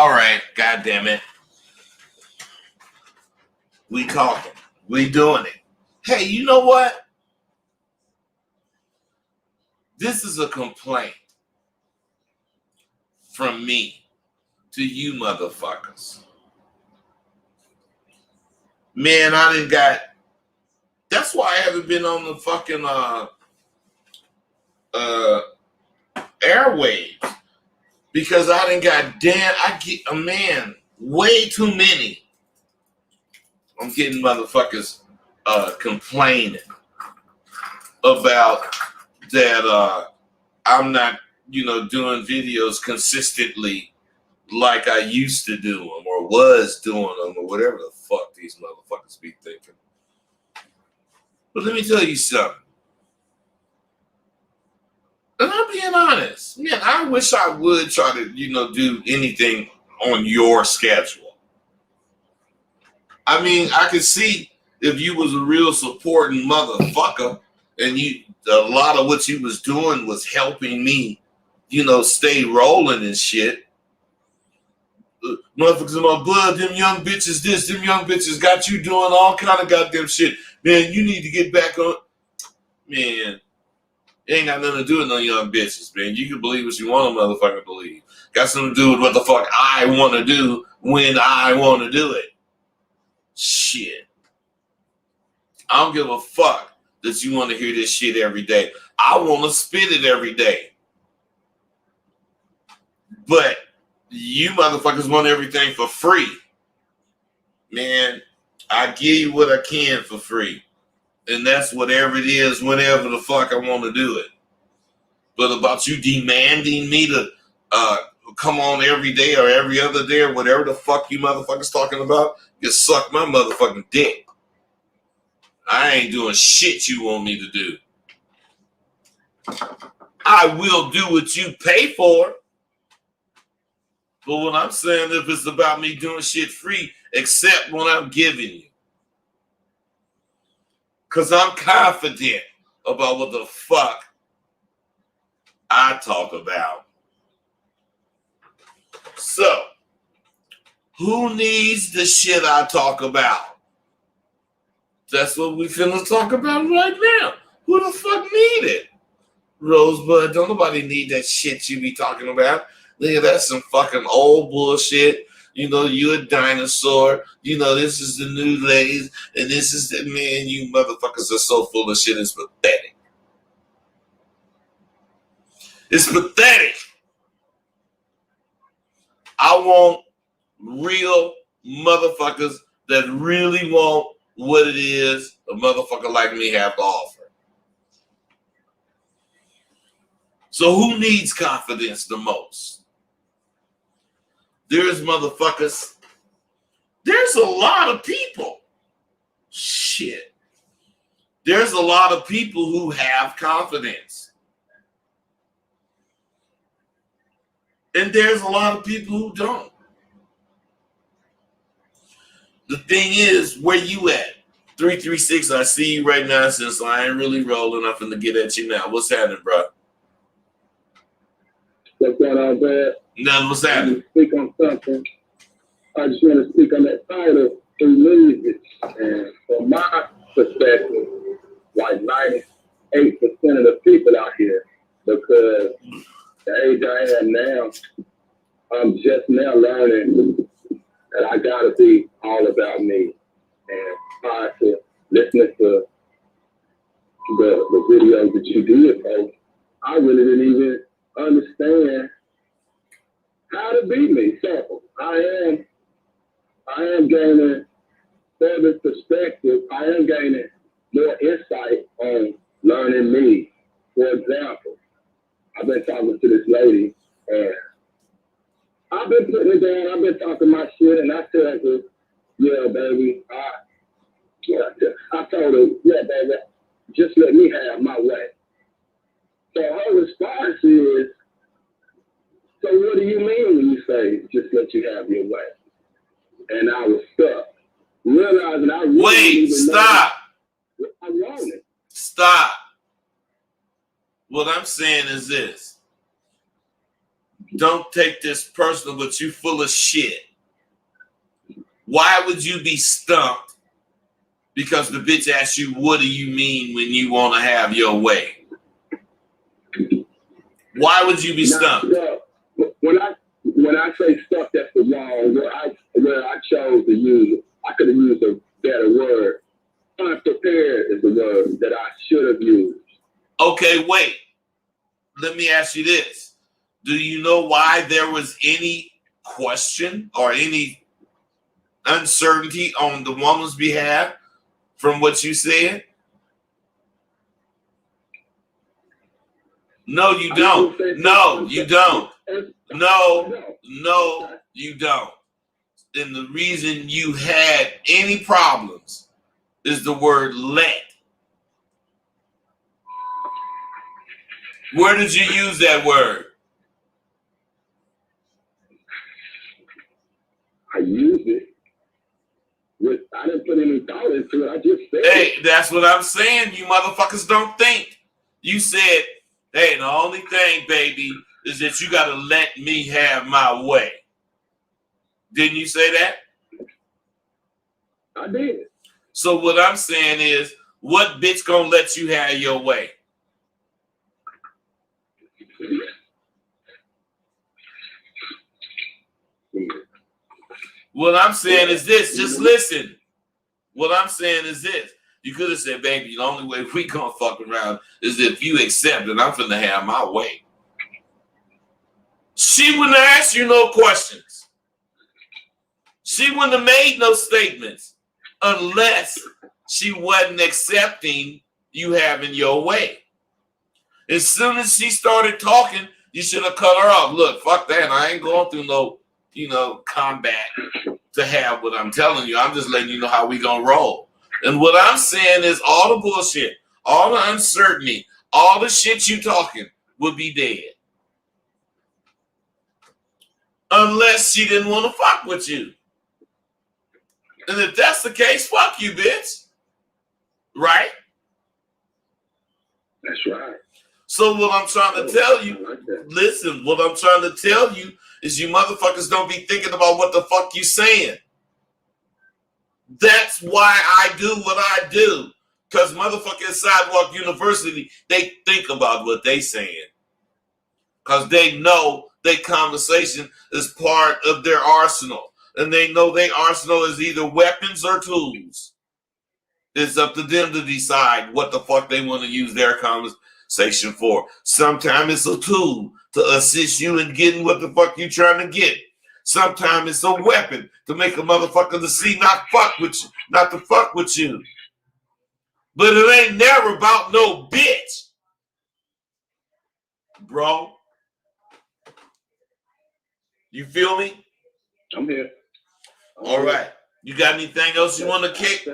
All right, God damn it. We talking. We doing it. Hey, you know what? This is a complaint from me to you motherfuckers. Man, I done got... That's why I haven't been on the fucking airwaves. Because I done got way too many. I'm getting motherfuckers complaining about that I'm not, doing videos consistently like I used to do them or was doing them or whatever the fuck these motherfuckers be thinking. But let me tell you something. And I'm being honest. Man, I wish I would try to, do anything on your schedule. I mean, I could see if you was a real supporting motherfucker and a lot of what you was doing was helping me, stay rolling and shit. Motherfuckers in my blood, them young bitches this, them young bitches got you doing all kind of goddamn shit. Man, you need to get back on. Man, it ain't got nothing to do with no young bitches, man. You can believe what you want to motherfucker believe. Got something to do with what the fuck I want to do when I want to do it. Shit. I don't give a fuck that you want to hear this shit every day. I want to spit it every day. But you motherfuckers want everything for free. Man, I give you what I can for free. And that's whatever it is, whenever the fuck I want to do it. But about you demanding me to come on every day or every other day or whatever the fuck you motherfuckers talking about, you suck my motherfucking dick. I ain't doing shit you want me to do. I will do what you pay for. But what I'm saying, if it's about me doing shit free, except when I'm giving you. Because I'm confident about what the fuck I talk about. So, who needs the shit I talk about? That's what we finna talk about right now. Who the fuck need it? Rosebud, don't nobody need that shit you be talking about. Nigga, that's some fucking old bullshit. You a dinosaur. This is the new ladies. And this is the man. You motherfuckers are so full of shit. It's pathetic. It's pathetic. I want real motherfuckers that really want what it is a motherfucker like me have to offer. So who needs confidence the most? There's motherfuckers. There's a lot of people. Shit. There's a lot of people who have confidence. And there's a lot of people who don't. The thing is, where you at? 336, I see you right now since I ain't really rolling. I'm finna get at you now. What's happening, bro? What's going on, Brad? Nothing. What's happening? To speak on something. I just want to speak on that title, Who Needs It? And from my perspective, like 98% of the people out here, because the age I am now, I'm just now learning that I gotta be all about me. And prior to listening to the videos that you did post, I really didn't even understand how to be me. So I am gaining further perspective. I am gaining more insight on learning me. For example, I've been talking to this lady and I've been putting it down. I've been talking my shit and I tell her, yeah, baby, I told her, yeah, baby, just let me have my way. So her response is, so what do you mean when you say just let you have your way? And I was stuck, realizing I really Wait, stop. I want it. Stop. What I'm saying is this. don't take this personal, but you full of shit. Why would you be stumped because the bitch asked you, what do you mean when you want to have your way? Why would you be stumped? When I say stumped, that's the wrong where I chose to use it. I could have used a better word. Unprepared is the word that I should have used. Okay, wait. Let me ask you this. Do you know why there was any question or any uncertainty on the woman's behalf from what you said? No, you don't. No, you don't. No, you don't. And the reason you had any problems is the word let. Where did you use that word? I used it. I didn't put any thought into it. I just said Hey, that's what I'm saying. You motherfuckers don't think. You said, hey, the only thing, baby, is that you got to let me have my way. Didn't you say that? I did. So what I'm saying is, what bitch gonna let you have your way? What I'm saying is this. Just listen. What I'm saying is this. You could have said, baby, the only way we gonna fuck around is if you accept it. I'm finna have my way. She wouldn't have asked you no questions. She wouldn't have made no statements unless she wasn't accepting you having your way. As soon as she started talking, you should have cut her off. Look, fuck that. I ain't going through no, combat to have what I'm telling you. I'm just letting you know how we gonna roll. And what I'm saying is all the bullshit, all the uncertainty, all the shit you talking would be dead. Unless she didn't want to fuck with you. And if that's the case, fuck you, bitch. Right? That's right. So what I'm trying to tell you, listen, what I'm trying to tell you is you motherfuckers don't be thinking about what the fuck you saying. That's why I do what I do. Because motherfucking Sidewalk University, they think about what they saying. Because they know their conversation is part of their arsenal. And they know their arsenal is either weapons or tools. It's up to them to decide what the fuck they want to use their conversation for. Sometimes it's a tool to assist you in getting what the fuck you trying to get. Sometimes it's a weapon to make a motherfucker to see not to fuck with you. But it ain't never about no bitch. Bro. You feel me? I'm here. All right. You got anything else you want to kick?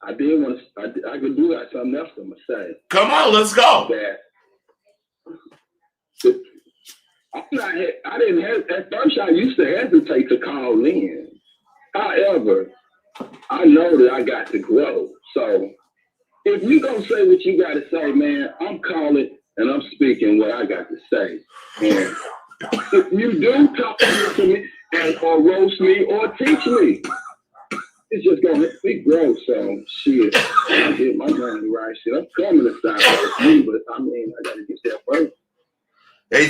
I did want to. I could do that. Something else I'm gonna say. Come on, let's go. I didn't have at first. I used to hesitate to call in. However, I know that I got to grow. So if you gonna say what you got to say, man, I'm calling and I'm speaking what I got to say. And if you do talk to me or roast me or teach me, it's just gonna make me grow. So shit, I get my money right. Shit, I'm coming to stop me, but I mean, I gotta get that first. Hey,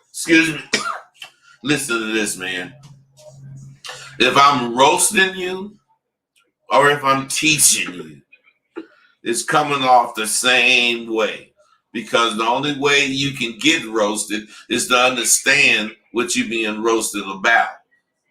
excuse me. Listen to this, man. If I'm roasting you or if I'm teaching you, it's coming off the same way. Because the only way you can get roasted is to understand what you're being roasted about.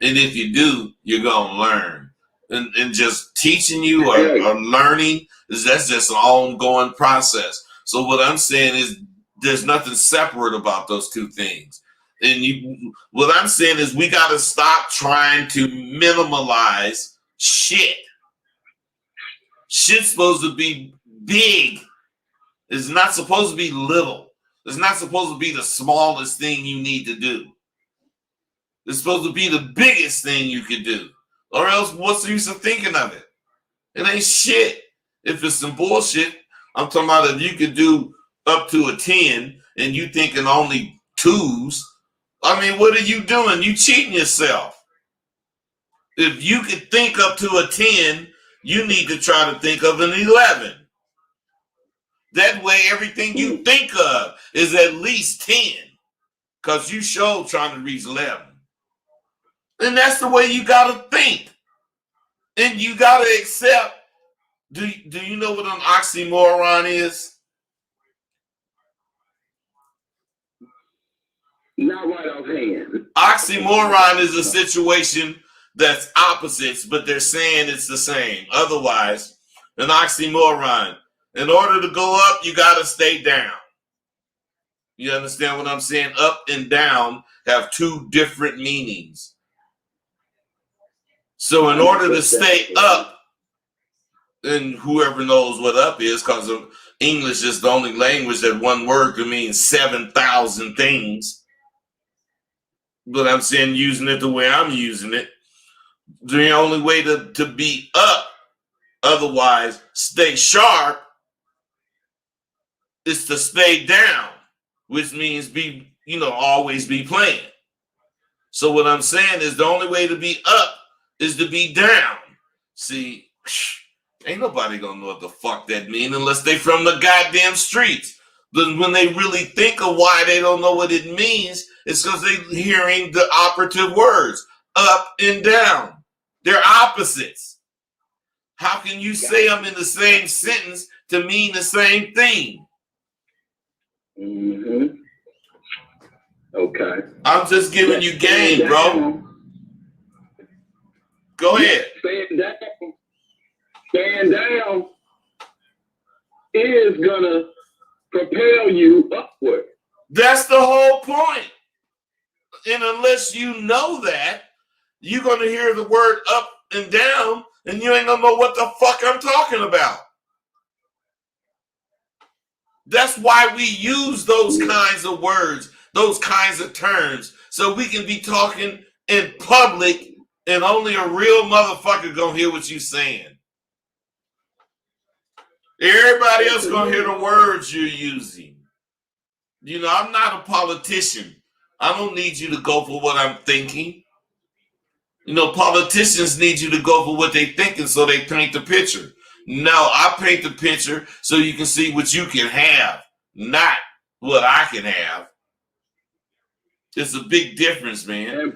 And if you do, you're going to learn. And just teaching you or learning, that's just an ongoing process. So what I'm saying is there's nothing separate about those two things. And what I'm saying is we got to stop trying to minimalize shit. Shit's supposed to be big. It's not supposed to be little. It's not supposed to be the smallest thing you need to do. It's supposed to be the biggest thing you could do. Or else what's the use of thinking of it? It ain't shit. If it's some bullshit, I'm talking about if you could do up to a 10 and you thinking only 2s, I mean, what are you doing? You cheating yourself. If you could think up to a 10, you need to try to think of an 11. That way, everything you think of is at least 10, because you showed trying to reach 11. And that's the way you got to think. And you got to accept. Do you know what an oxymoron is? Not right offhand. Oxymoron is a situation that's opposites, but they're saying it's the same. Otherwise, an oxymoron. In order to go up, you got to stay down. You understand what I'm saying? Up and down have 2 different meanings. So in order to stay up, and whoever knows what up is, because English is the only language that one word can mean 7,000 things. But I'm saying using it the way I'm using it. The only way to be up, otherwise stay sharp, is to stay down, which means always be playing. So what I'm saying is the only way to be up is to be down. See, ain't nobody gonna know what the fuck that means unless they from the goddamn streets. But when they really think of why they don't know what it means, it's because they're hearing the operative words, up and down. They're opposites. How can you say them in the same sentence to mean the same thing? Mm-hmm. Okay. I'm just giving you game, bro. Go ahead. Stand down is gonna propel you upward. That's the whole point. And unless you know that, you're gonna hear the word up and down, and you ain't gonna know what the fuck I'm talking about. That's why we use those kinds of words, those kinds of terms, so we can be talking in public and only a real motherfucker gonna hear what you saying. Everybody else gonna hear the words you're using. I'm not a politician. I don't need you to go for what I'm thinking. Politicians need you to go for what they're thinking so they paint the picture. No, I paint the picture so you can see what you can have, not what I can have. It's a big difference, man.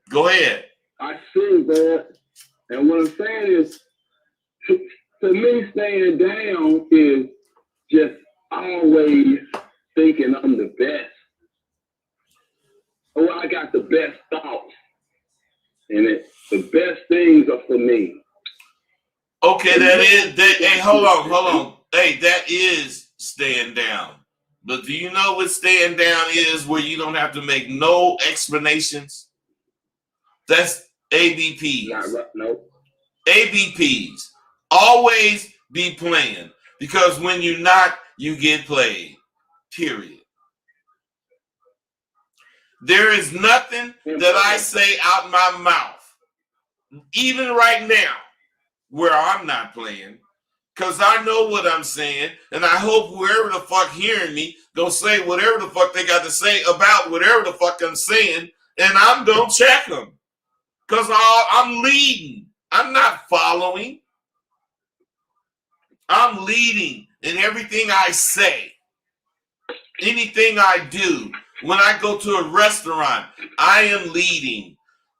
Go ahead. I see that. And what I'm saying is, to me, staying down is just always thinking I'm the best. Oh, I got the best thoughts. And the best things are for me. Okay, hey, hold on. Hey, that is staying down. But do you know what staying down is, where you don't have to make no explanations? That's ABPs. No. ABPs. Always be playing. Because when you're not, you get played. Period. There is nothing that I say out my mouth, even right now, where I'm not playing, because I know what I'm saying, and I hope whoever the fuck hearing me gonna say whatever the fuck they got to say about whatever the fuck I'm saying, and I'm gonna check them, because I'm leading. I'm not following. I'm leading in everything I say, anything I do. When I go to a restaurant, I am leading.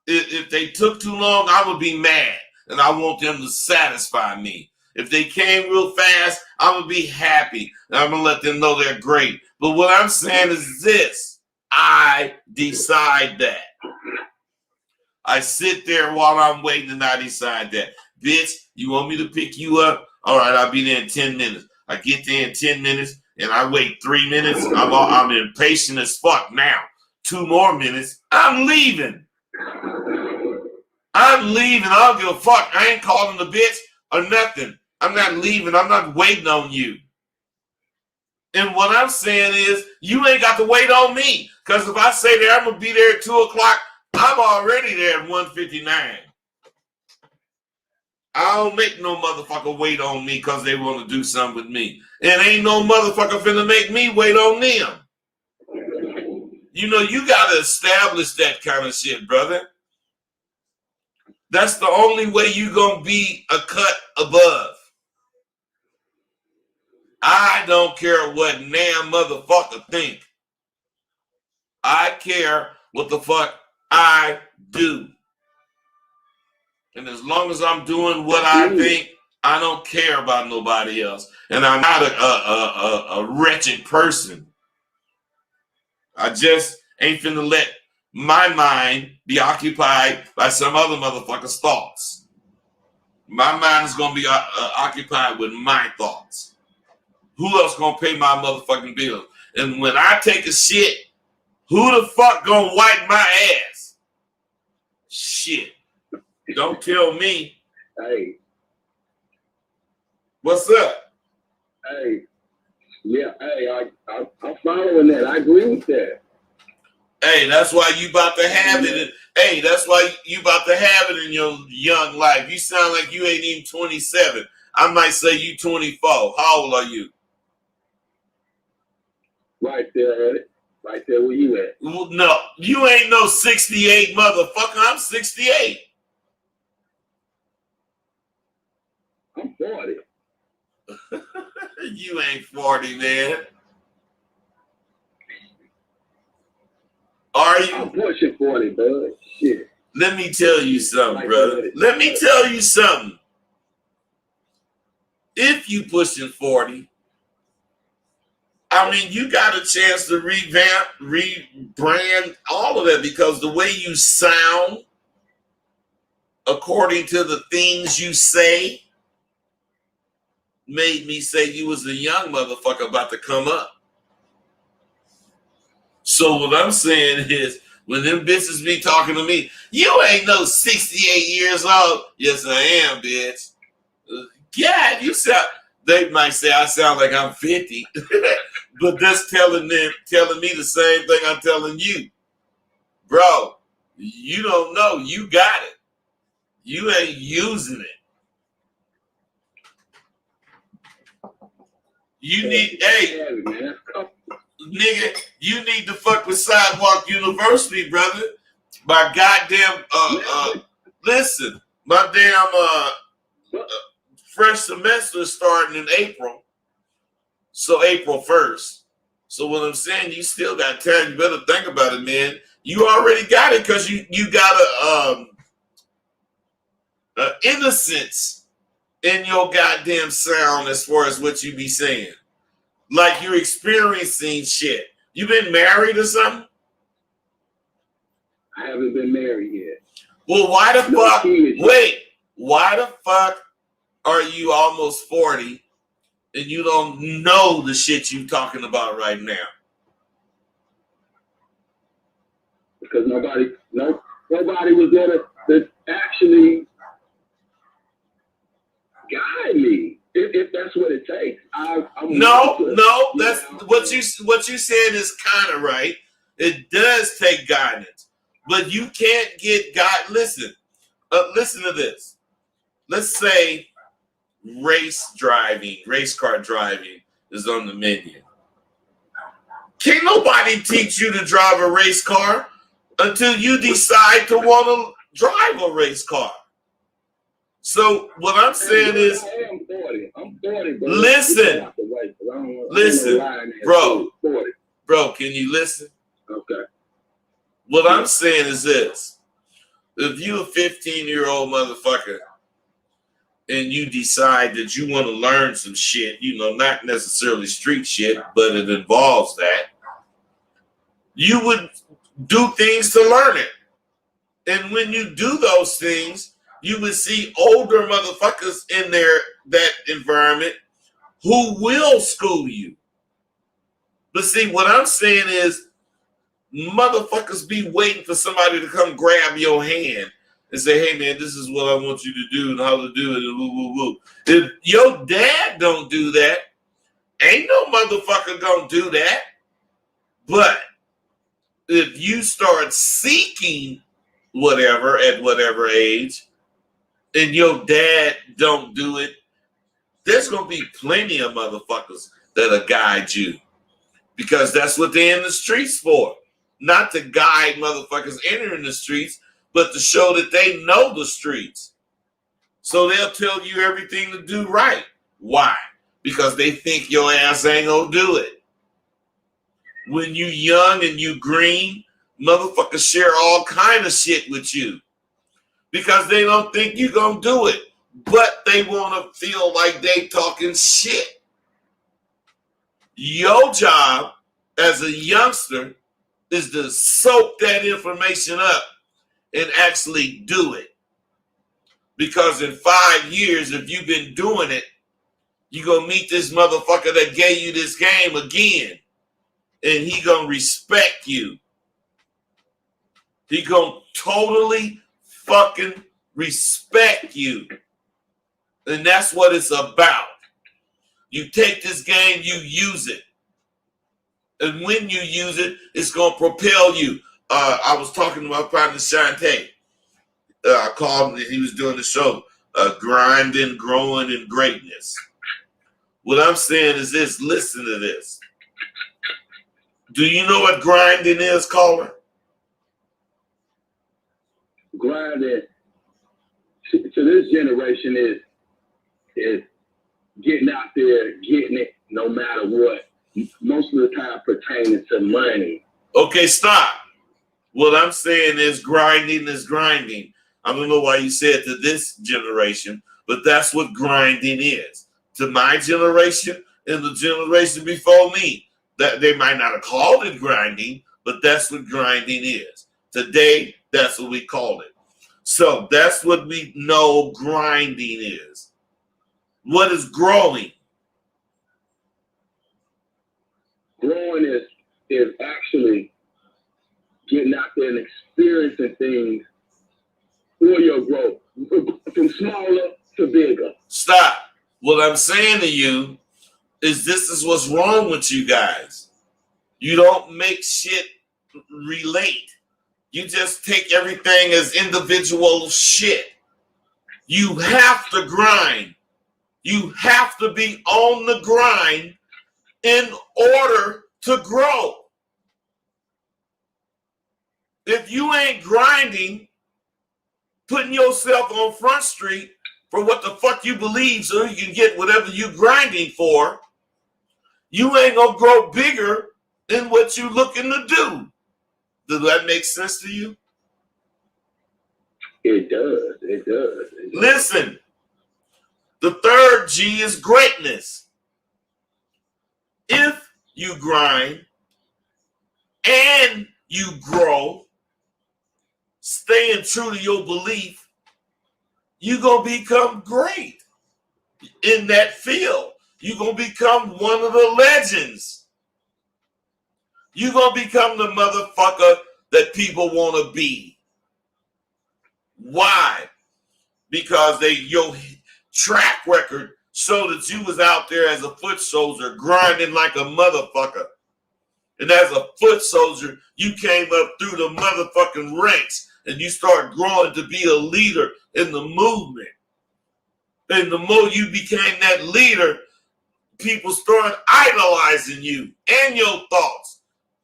If they took too long, I would be mad, and I want them to satisfy me. If they came real fast, I'm going to be happy, and I'm going to let them know they're great. But what I'm saying is this: I decide that. I sit there while I'm waiting, and I decide that. Bitch, you want me to pick you up? All right, I'll be there in 10 minutes. I get there in 10 minutes, and I wait 3 minutes. I'm impatient as fuck now. 2 more minutes, I'm leaving. I don't give a fuck. I ain't calling the bitch or nothing. I'm not leaving. I'm not waiting on you. And what I'm saying is, you ain't got to wait on me. Because if I say that I'm going to be there at 2 o'clock, I'm already there at 1:59. I don't make no motherfucker wait on me because they want to do something with me. And ain't no motherfucker finna make me wait on them. You know, you got to establish that kind of shit, brother. That's the only way you going to be a cut above. I don't care what damn motherfucker think. I care what the fuck I do. And as long as I'm doing what I think, I don't care about nobody else. And I'm not a wretched person. I just ain't finna let my mind be occupied by some other motherfucker's thoughts. My mind is gonna be occupied with my thoughts. Who else gonna pay my motherfucking bills? And when I take a shit, who the fuck gonna wipe my ass? Shit. Don't tell me. Hey. What's up? Hey. Yeah, hey, I'm following that. I agree with that. Hey, that's why you about to have it. Hey, that's why you about to have it in your young life. You sound like you ain't even 27. I might say you 24. How old are you? Right there, Eddie. Right there where you at. No, you ain't no 68 motherfucker. I'm 68. I'm 40. You ain't 40, man. Are you? I'm pushing 40, bud. Shit. Let me tell you something, brother. Let me tell you something. If you pushing 40, I mean, you got a chance to revamp, rebrand all of that, because the way you sound, according to the things you say, made me say you was a young motherfucker about to come up. So what I'm saying is, when them bitches be talking to me, you ain't no 68 years old. Yes, I am, bitch. God, you sound, they might say I sound like I'm 50, but that's telling me the same thing I'm telling you. Bro, you don't know. You got it. You ain't using it. You need, hey, nigga, you need to fuck with Sidewalk University, brother. My goddamn, listen, my damn, fresh semester is starting in April. So April 1st. So what I'm saying, you still got time. You better think about it, man. You already got it because you got a innocence in your goddamn sound as far as what you be saying. Like you're experiencing shit. You been married or something? I haven't been married yet. Well, why the fuck? Wait, why the fuck are you almost 40 and you don't know the shit you talking about right now? Because nobody was there to actually guide me. If that's what it takes, no, that's what you said is kind of right. It does take guidance, but you can't get God. Listen to this. Let's say race car driving is on the menu. Can't nobody teach you to drive a race car until you decide to want to drive a race car. So what I'm saying is, I'm 40, bro. Listen, bro, can you listen? Okay. What I'm saying is this. If you a 15-year-old motherfucker and you decide that you want to learn some shit, not necessarily street shit, but it involves that, you would do things to learn it. And when you do those things, you would see older motherfuckers in that environment who will school you. But see, what I'm saying is, motherfuckers be waiting for somebody to come grab your hand and say, hey man, this is what I want you to do and how to do it and woo woo woo. If your dad don't do that, ain't no motherfucker gonna do that. But if you start seeking whatever at whatever age, and your dad don't do it, there's gonna be plenty of motherfuckers that'll guide you, because that's what they're in the streets for. not to guide motherfuckers entering the streets, but to show that they know the streets. So they'll tell you everything to do right. Why? Because they think your ass ain't gonna do it. When you young and you green, motherfuckers share all kind of shit with you because they don't think you gonna do it, but they want to feel like they talking shit. Your job as a youngster is to soak that information up and actually do it. Because in 5 years, if you've been doing it, you're going to meet this motherfucker that gave you this game again. And he going to respect you. He going to totally fucking respect you. And that's what it's about. You take this game, you use it. And when you use it, it's going to propel you. I was talking to my partner, Shantae. I called him and he was doing the show, Grinding, Growing, and Greatness. What I'm saying is this, listen to this. Do you know what grinding is, caller? Grinding to this generation is getting out there, getting it no matter what. Most of the time pertaining to money. Okay, stop. What I'm saying is grinding is grinding. I don't know why you said to this generation, but that's what grinding is. To my generation and the generation before me, that they might not have called it grinding, but that's what grinding is. Today, that's what we call it. So that's what we know grinding is. What is growing? Growing is actually getting out there and experiencing things for your growth, from smaller to bigger. Stop. What I'm saying to you is this is what's wrong with you guys. You don't make shit relate. You just take everything as individual shit. You have to grind. You have to be on the grind in order to grow. If you ain't grinding, putting yourself on Front Street for what the fuck you believe so you can get whatever you grinding for, you ain't gonna grow bigger than what you looking to do. Does that make sense to you? It does. It does. It does. Listen, the third G is greatness. If you grind and you grow, staying true to your belief, you're going to become great in that field. You're going to become one of the legends. You're going to become the motherfucker that people want to be. Why? Because your track record showed that you was out there as a foot soldier grinding like a motherfucker. And as a foot soldier, you came up through the motherfucking ranks and you start growing to be a leader in the movement. And the more you became that leader, people started idolizing you and your thoughts.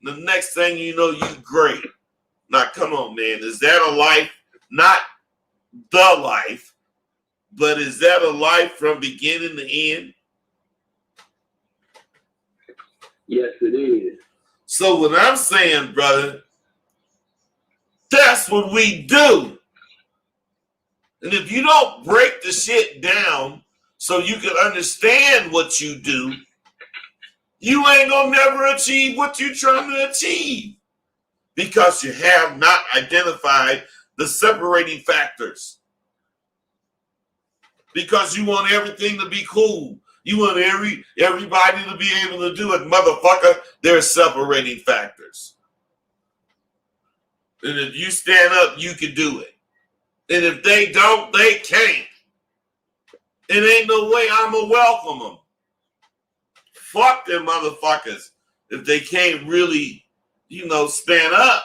The next thing you know, you great. Now, come on, man. Is that a life? Not the life, but is that a life from beginning to end? Yes, it is. So what I'm saying, brother, that's what we do. And if you don't break the shit down so you can understand what you do, you ain't gonna never achieve what you're trying to achieve because you have not identified the separating factors. Because you want everything to be cool. You want everybody to be able to do it. Motherfucker, there's separating factors. And if you stand up, you can do it. And if they don't, they can't. It ain't no way I'ma welcome them. Fuck them motherfuckers if they can't really, stand up.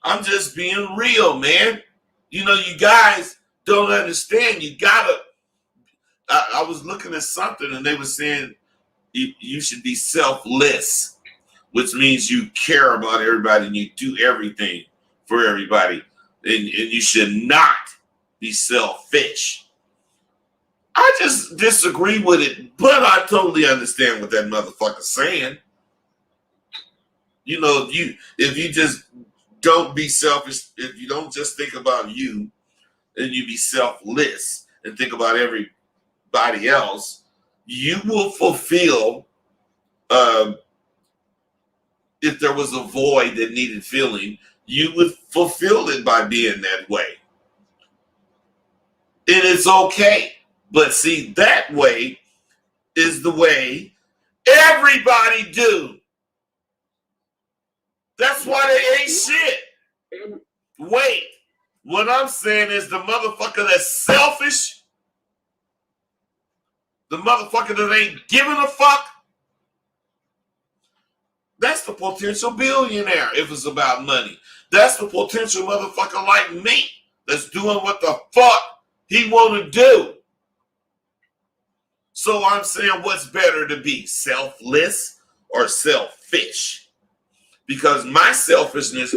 I'm just being real, man. You guys don't understand. You gotta. I was looking at something and they were saying you should be selfless. which means you care about everybody and you do everything for everybody. And you should not be selfish. I just disagree with it, but I totally understand what that motherfucker's saying. You know, if you just don't be selfish, if you don't just think about you and you be selfless and think about everybody else, you will fulfill, if there was a void that needed filling, you would fulfill it by being that way. And it's okay. But see, that way is the way everybody do. That's why they ain't shit. Wait, what I'm saying is the motherfucker that's selfish, the motherfucker that ain't giving a fuck, that's the potential billionaire if it's about money. That's the potential motherfucker like me that's doing what the fuck he want to do. So I'm saying, what's better to be, selfless or selfish? Because my selfishness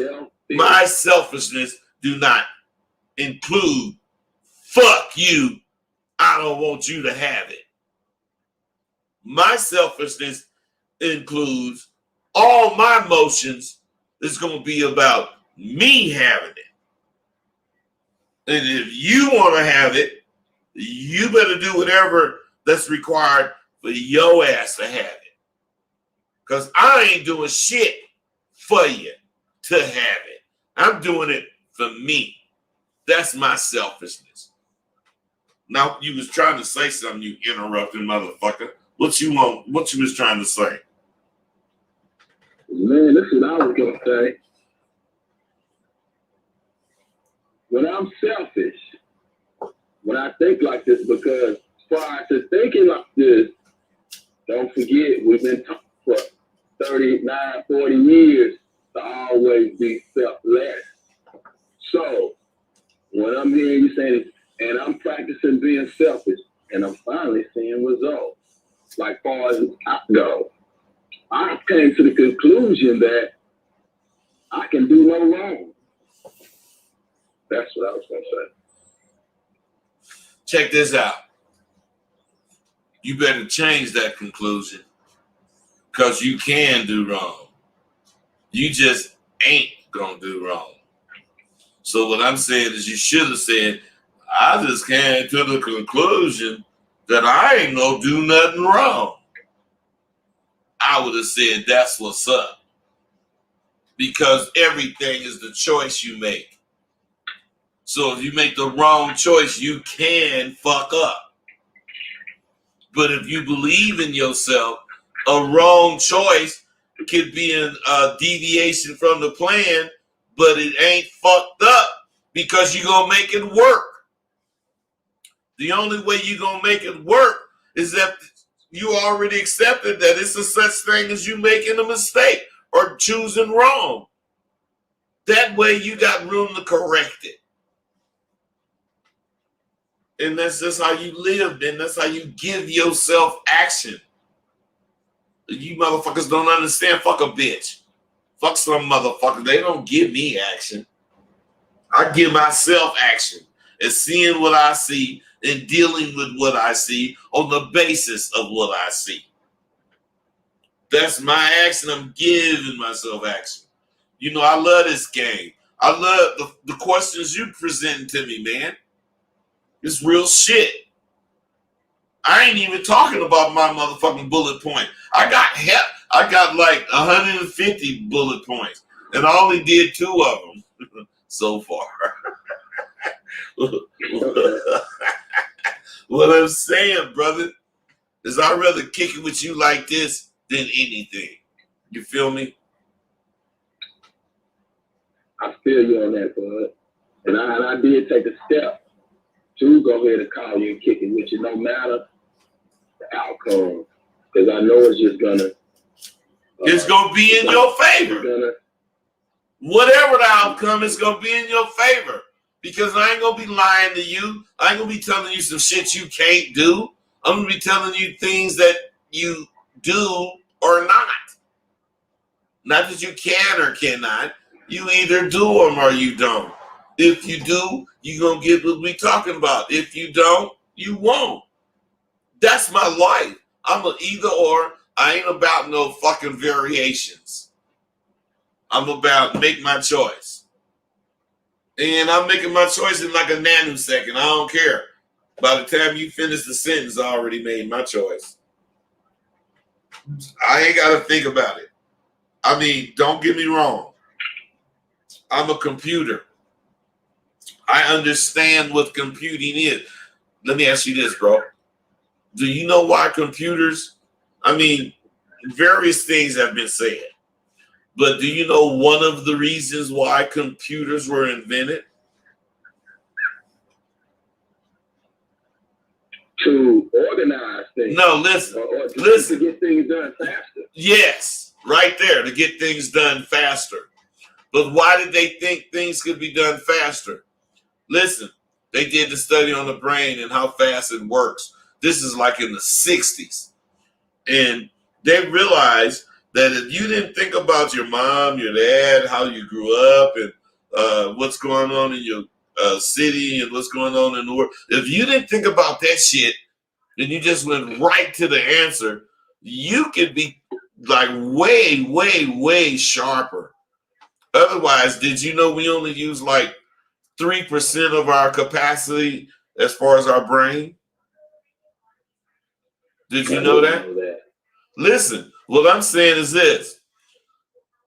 do not include fuck you, I don't want you to have it. My selfishness includes all my emotions is going to be about me having it. And if you want to have it, you better do whatever that's required for your ass to have it. Because I ain't doing shit for you to have it. I'm doing it for me. That's my selfishness. Now, you was trying to say something, you interrupting motherfucker. What you want? What you was trying to say? Man, this is what I was going to say. When I'm selfish, when I think like this, because prior to thinking like this, don't forget, we've been talking for 39, 40 years to always be selfless. So, when I'm hearing you saying, and I'm practicing being selfish, and I'm finally seeing results, like far as I go, I came to the conclusion that I can do no wrong. That's what I was going to say. Check this out. You better change that conclusion, because you can do wrong. You just ain't going to do wrong. So what I'm saying is you should have said, I just came to the conclusion that I ain't going to do nothing wrong. I would have said that's what's up. Because everything is the choice you make. So if you make the wrong choice, you can fuck up. But if you believe in yourself, a wrong choice could be a deviation from the plan, but it ain't fucked up because you're going to make it work. The only way you're going to make it work is that you already accepted that it's a such thing as you making a mistake or choosing wrong. That way you got room to correct it. And that's just how you live, then. That's how you give yourself action. You motherfuckers don't understand. Fuck a bitch. Fuck some motherfuckers. They don't give me action. I give myself action and seeing what I see and dealing with what I see on the basis of what I see. That's my action. I'm giving myself action. You know, I love this game. I love the questions you presenting to me, man. It's real shit. I ain't even talking about my motherfucking bullet point. I got like 150 bullet points, and I only did 2 of them so far. What I'm saying, brother, is I'd rather kick it with you like this than anything. You feel me? I feel you on that, bud. And I did take a step to go ahead and call you and kick it with you, no matter the outcome, because I know it's just gonna. It's gonna be in your favor. Whatever the outcome, it's gonna be in your favor. Because I ain't gonna be lying to you. I ain't gonna be telling you some shit you can't do. I'm gonna be telling you things that you do or not. Not that you can or cannot. You either do them or you don't. If you do, you're going to get what we talking about. If you don't, you won't. That's my life. I'm an either or. I ain't about no fucking variations. I'm about make my choice. And I'm making my choice in like a nanosecond. I don't care. By the time you finish the sentence, I already made my choice. I ain't got to think about it. I mean, don't get me wrong. I'm a computer. I understand what computing is. Let me ask you this, bro. Do you know why computers, I mean, various things have been said, but do you know one of the reasons why computers were invented? To organize things. No, listen. Or Listen. To get things done faster. Yes, right there, to get things done faster. But why did they think things could be done faster? Listen, they did the study on the brain and how fast it works. This is like in the 60s. And they realized that if you didn't think about your mom, your dad, how you grew up, and what's going on in your city and what's going on in the world, if you didn't think about that shit, and you just went right to the answer, you could be like way, way, way sharper. Otherwise, did you know we only use like 3% of our capacity as far as our brain? Did you know that? Listen, what I'm saying is this.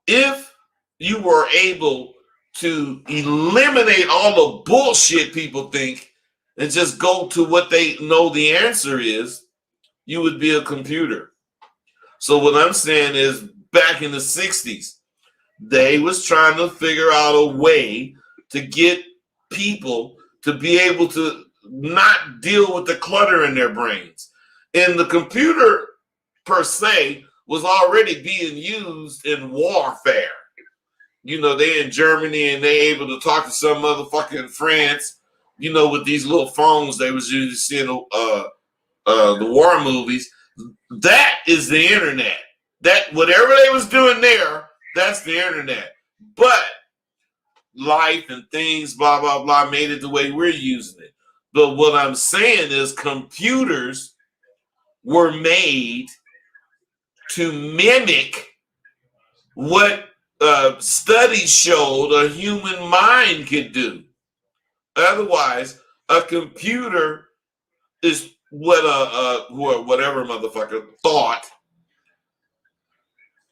If you were able to eliminate all the bullshit people think and just go to what they know the answer is, you would be a computer. So what I'm saying is back in the 60s, they was trying to figure out a way to get people to be able to not deal with the clutter in their brains. And the computer per se was already being used in warfare. You know, they in Germany and they able to talk to some motherfucker in France, you know, with these little phones they was usually seeing the war movies. That is the internet. That whatever they was doing there, that's the internet. But life and things, blah, blah, blah, made it the way we're using it. But what I'm saying is computers were made to mimic what studies showed a human mind could do. Otherwise, a computer is what whatever motherfucker thought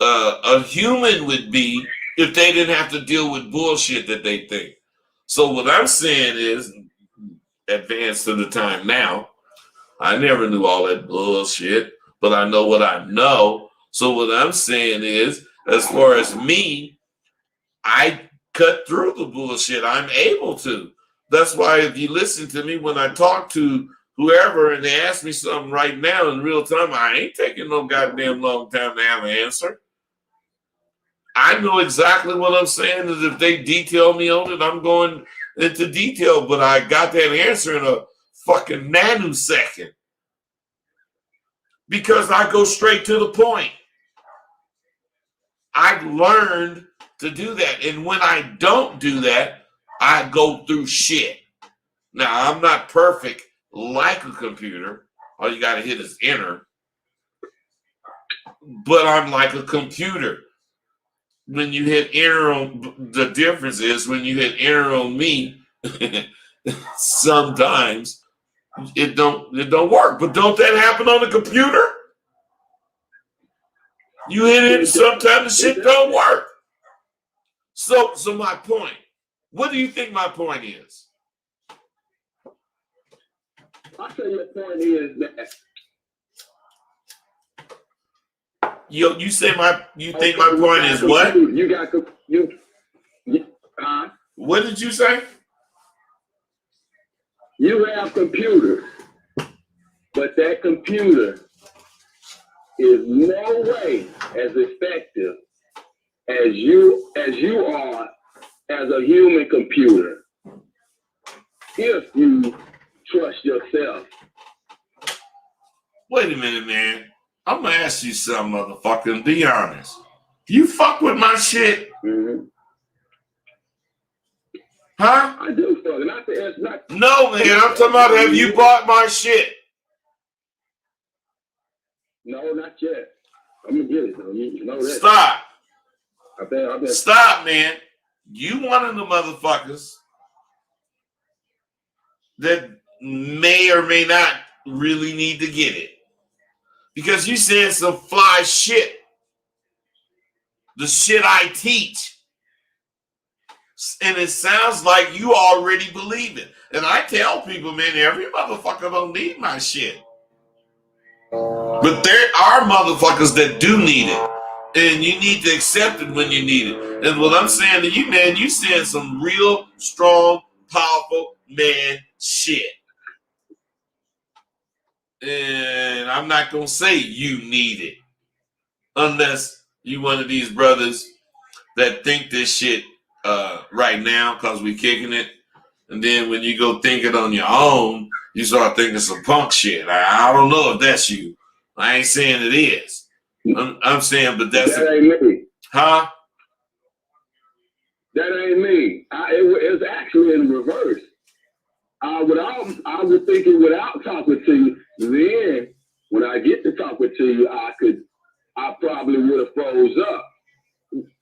a human would be if they didn't have to deal with bullshit that they think. So what I'm saying is, advanced to the time now, I never knew all that bullshit, but I know what I know. So what I'm saying is, as far as me, I cut through the bullshit. I'm able to. That's why if you listen to me when I talk to whoever and they ask me something right now in real time, I ain't taking no goddamn long time to have an answer. I know exactly what I'm saying is if they detail me on it, I'm going into detail, but I got that answer in a fucking nanosecond because I go straight to the point. I've learned to do that. And when I don't do that, I go through shit. Now, I'm not perfect like a computer. All you got to hit is enter. But I'm like a computer. When you hit enter on, the difference is when you hit enter on me, sometimes it don't work. But don't that happen on the computer? You hit it, sometimes the shit don't work. So my point. What do you think my point is? I say your point is that you say you think my point is what? What did you say? You have computers, but that computer is no way as effective as you are as a human computer if you trust yourself. Wait a minute, man. I'm gonna ask you something, motherfucker, and be honest. You fuck with my shit? Mm-hmm. Huh? I do fuck. Not. No, man. I'm talking about, have you bought my shit? No, not yet. I'm gonna get it though. You know that. Stop. I bet. Stop, man. You one of the motherfuckers that may or may not really need to get it. Because you said some fly shit. The shit I teach. And it sounds like you already believe it. And I tell people, man, every motherfucker don't need my shit. But there are motherfuckers that do need it. And you need to accept it when you need it. And what I'm saying to you, man, you saying some real strong, powerful man shit. And I'm not going to say you need it. Unless you one of these brothers that think this shit right now because we kicking it. And then when you go think it on your own, you start thinking some punk shit. I don't know if that's you. I ain't saying it is. I'm saying, but that ain't me. Huh? That ain't me. It's actually in reverse. I was thinking without talking to you. Then when I get to talking to you, I probably would have froze up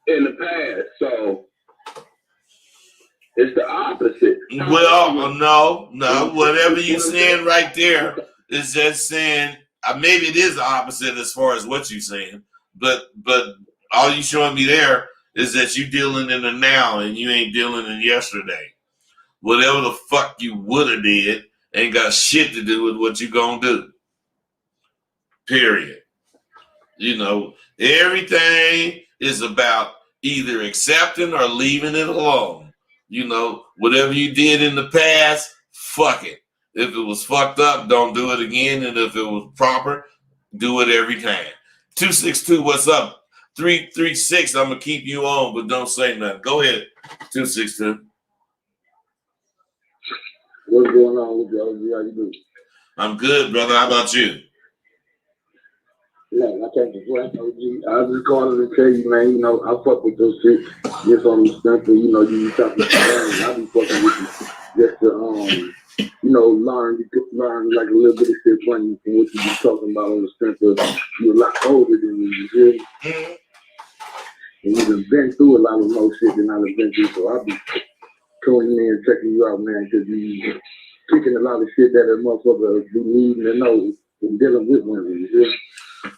in the past. So it's the opposite. Well, no. Whatever you're saying right there is just saying maybe it is the opposite as far as what you're saying. But all you showing me there is that you dealing in the now and you ain't dealing in yesterday. Whatever the fuck you would have did ain't got shit to do with what you gonna do. Period. You know, everything is about either accepting or leaving it alone. You know, whatever you did in the past, fuck it. If it was fucked up, don't do it again. And if it was proper, do it every time. 262, what's up? 336, I'm going to keep you on, but don't say nothing. Go ahead, 262. What's going on with you, OG? How you doing? I'm good, brother. How about you? Man, I can't complain, OG. I was just calling to tell you, man, you know, I fuck with those shit just on the strength of, you know, you talking to me. I be fucking with you just to, you know, learn like a little bit of shit from you from what you be talking about on the strength of you're a lot older than me, you hear me? Mm-hmm. And you've been through a lot of more shit than I've been through, so I'll be tuning in and checking you out, man, because you kicking a lot of shit that a motherfucker be needing to know and dealing with women, you hear me?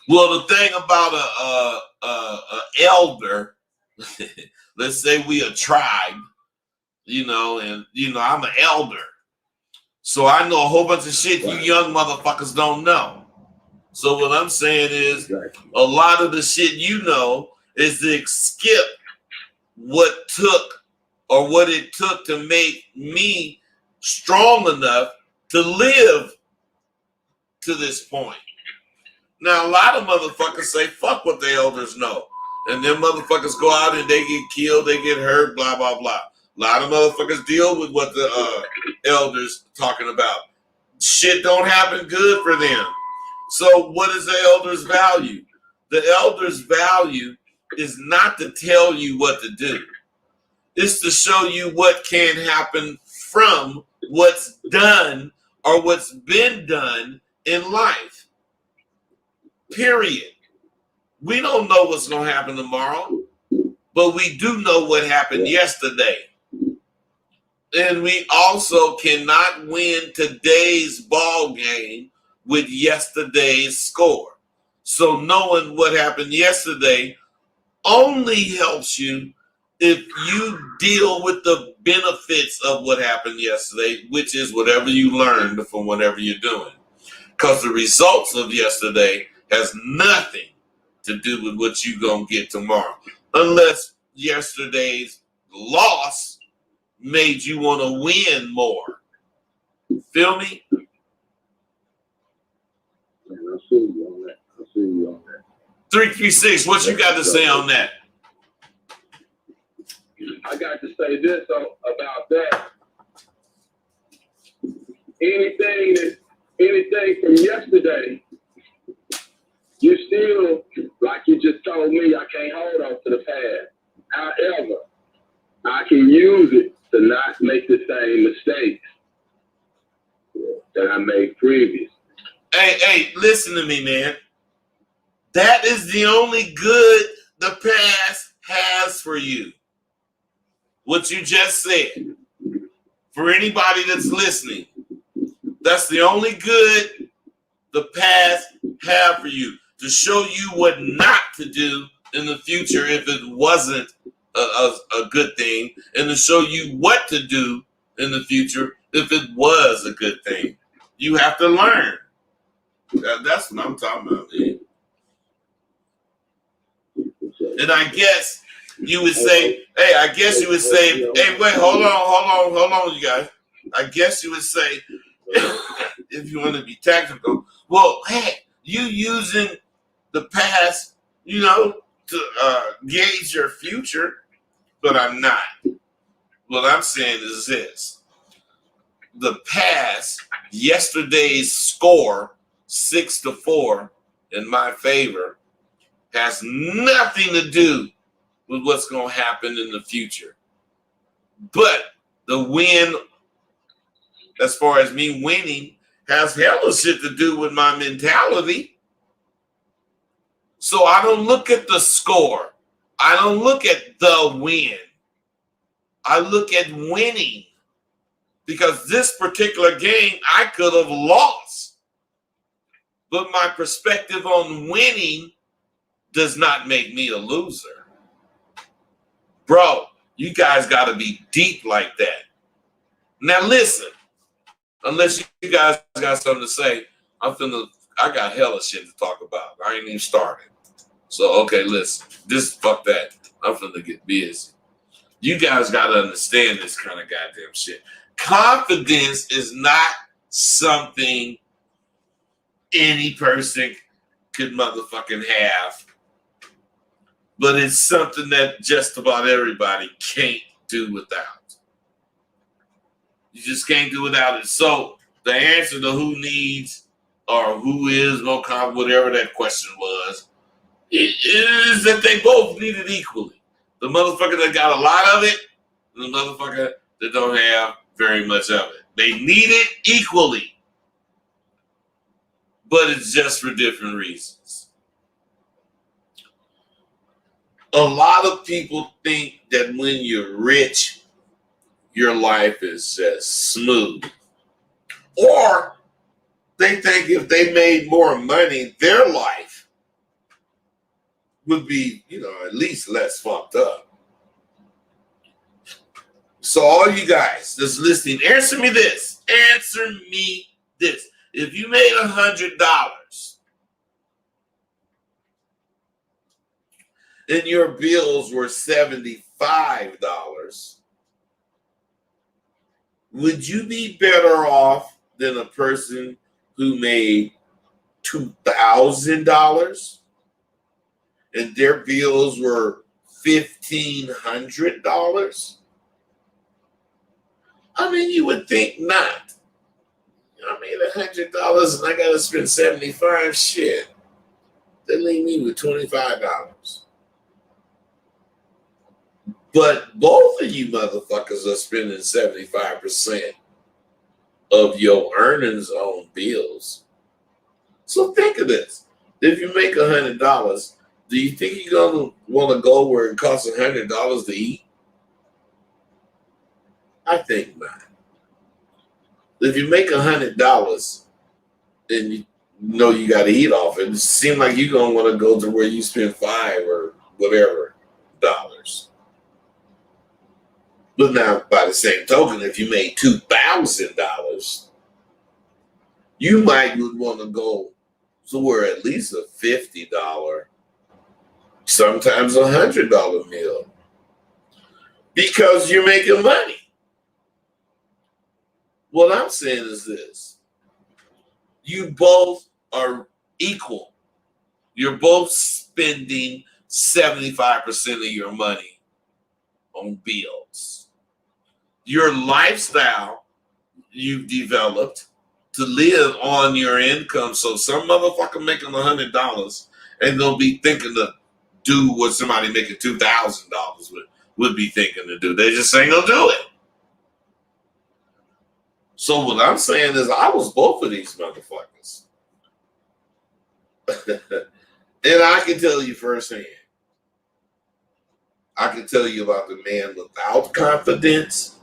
Well, the thing about a elder, let's say we a tribe, you know, and you know I'm an elder, so I know a whole bunch of shit you young motherfuckers don't know. So what I'm saying is, a lot of the shit you know is to skip what it took to make me strong enough to live to this point. Now, a lot of motherfuckers say, fuck what the elders know. And then motherfuckers go out and they get killed, they get hurt, blah, blah, blah. A lot of motherfuckers deal with what the elders talking about. Shit don't happen good for them. So what is the elders' value? The elders' value is not to tell you what to do. It's to show you what can happen from what's done or what's been done in life. Period. We don't know what's going to happen tomorrow, but we do know what happened yesterday. And we also cannot win today's ball game with yesterday's score. So knowing what happened yesterday only helps you if you deal with the benefits of what happened yesterday, which is whatever you learned from whatever you're doing. Because the results of yesterday has nothing to do with what you're going to get tomorrow. Unless yesterday's loss made you want to win more. Feel me? Man, I see you on that. 336, what you got to say on that? I got to say this about that. Anything from yesterday You still, like you just told me, I can't hold on to the past. However, I can use it to not make the same mistakes that I made previous. Hey, listen to me, man. That is the only good the past has for you. What you just said. For anybody that's listening, that's the only good the past have for you. To show you what not to do in the future if it wasn't a good thing, and to show you what to do in the future if it was a good thing. You have to learn. That's what I'm talking about, man. And I guess you would say, hey, wait, hold on, you guys. I guess you would say, if you want to be technical, well, hey, you using the past, to gauge your future, but I'm not. What I'm saying is this. The past, yesterday's score, 6-4 in my favor, has nothing to do with what's going to happen in the future. But the win, as far as me winning, has hella shit to do with my mentality. So I don't look at the score. I don't look at the win. I look at winning. Because this particular game, I could have lost. But my perspective on winning does not make me a loser. Bro, you guys got to be deep like that. Now listen, unless you guys got something to say, I got hella shit to talk about. I ain't even started. So, okay, listen, fuck that. I'm finna get busy. You guys got to understand this kind of goddamn shit. Confidence is not something any person could motherfucking have. But it's something that just about everybody can't do without. You just can't do without it. So the answer to who needs or who is more confident, whatever that question was, it is that they both need it equally. The motherfucker that got a lot of it, and the motherfucker that don't have very much of it. They need it equally. But it's just for different reasons. A lot of people think that when you're rich, your life is just smooth. Or they think if they made more money, their life would be, at least less fucked up. So all you guys that's listening, answer me this. Answer me this. If you made $100 and your bills were $75, would you be better off than a person who made $2,000 and their bills were $1,500? I mean, you would think not. I made $100 and I got to spend $75. Shit, they leave me with $25. But both of you motherfuckers are spending 75% of your earnings on bills. So think of this. If you make $100, do you think you're going to want to go where it costs $100 to eat? I think not. If you make $100 and you know you got to eat off it seems like you're going to want to go to where you spend $5 or whatever dollars. But now, by the same token, if you made $2,000, you might want to go somewhere at least a $50, sometimes $100 meal, because you're making money. What I'm saying is this. You both are equal. You're both spending 75% of your money on bills. Your lifestyle you've developed to live on your income. So some motherfucker making $100 ain't gonna be thinking to do what somebody making $2,000 would be thinking to do. They just ain't gonna do it. So what I'm saying is I was both of these motherfuckers. And I can tell you firsthand. I can tell you about the man without confidence.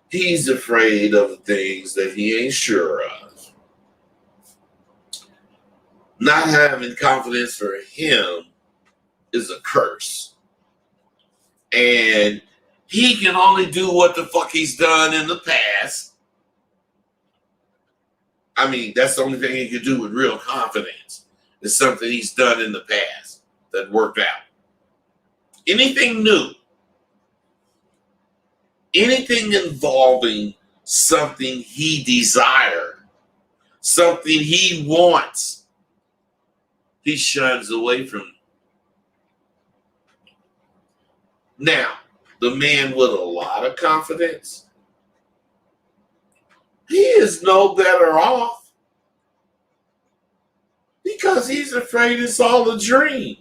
He's afraid of the things that he ain't sure of. Not having confidence for him is a curse. And he can only do what the fuck he's done in the past. I mean, that's the only thing he can do with real confidence. Is something he's done in the past that worked out. Anything new, anything involving something he desired, something he wants, he shuns away from. Now, the man with a lot of confidence, he is no better off because he's afraid it's all a dream.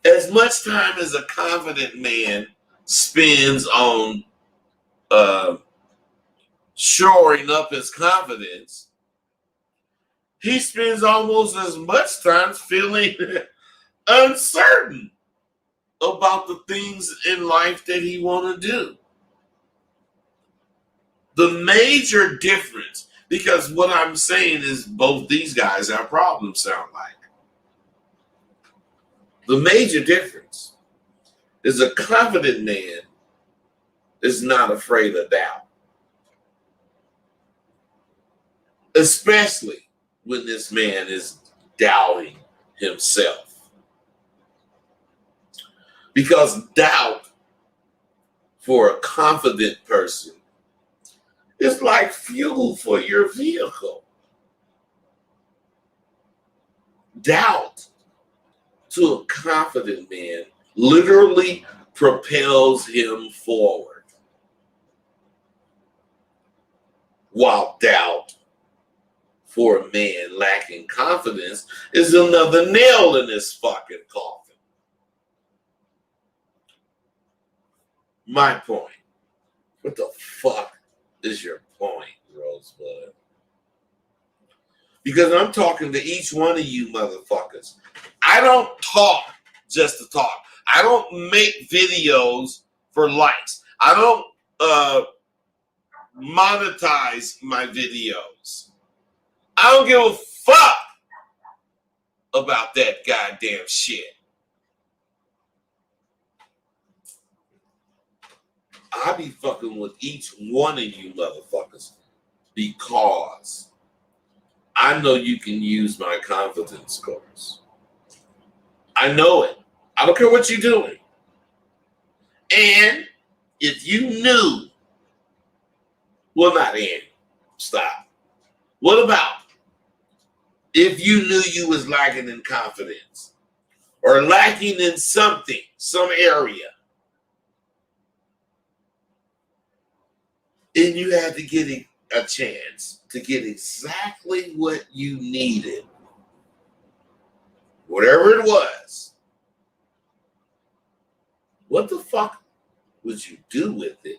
As much time as a confident man spends on shoring up his confidence, he spends almost as much time feeling uncertain about the things in life that he want to do. The major difference, because what I'm saying is both these guys have problems, sound like. The major difference is a confident man is not afraid of doubt. Especially when this man is doubting himself. Because doubt for a confident person is like fuel for your vehicle. Doubt to a confident man literally propels him forward. While doubt for a man lacking confidence is another nail in this fucking coffin. My point. What the fuck is your point, Rosebud? Because I'm talking to each one of you motherfuckers. I don't talk just to talk. I don't make videos for likes. I don't monetize my videos. I don't give a fuck about that goddamn shit. I be fucking with each one of you motherfuckers because I know you can use my confidence scores. I know it. I don't care what you're doing. And if you knew, well, not and, stop. What about if you knew you was lacking in confidence or lacking in something, some area, and you had to get a chance to get exactly what you needed, whatever it was, what the fuck would you do with it?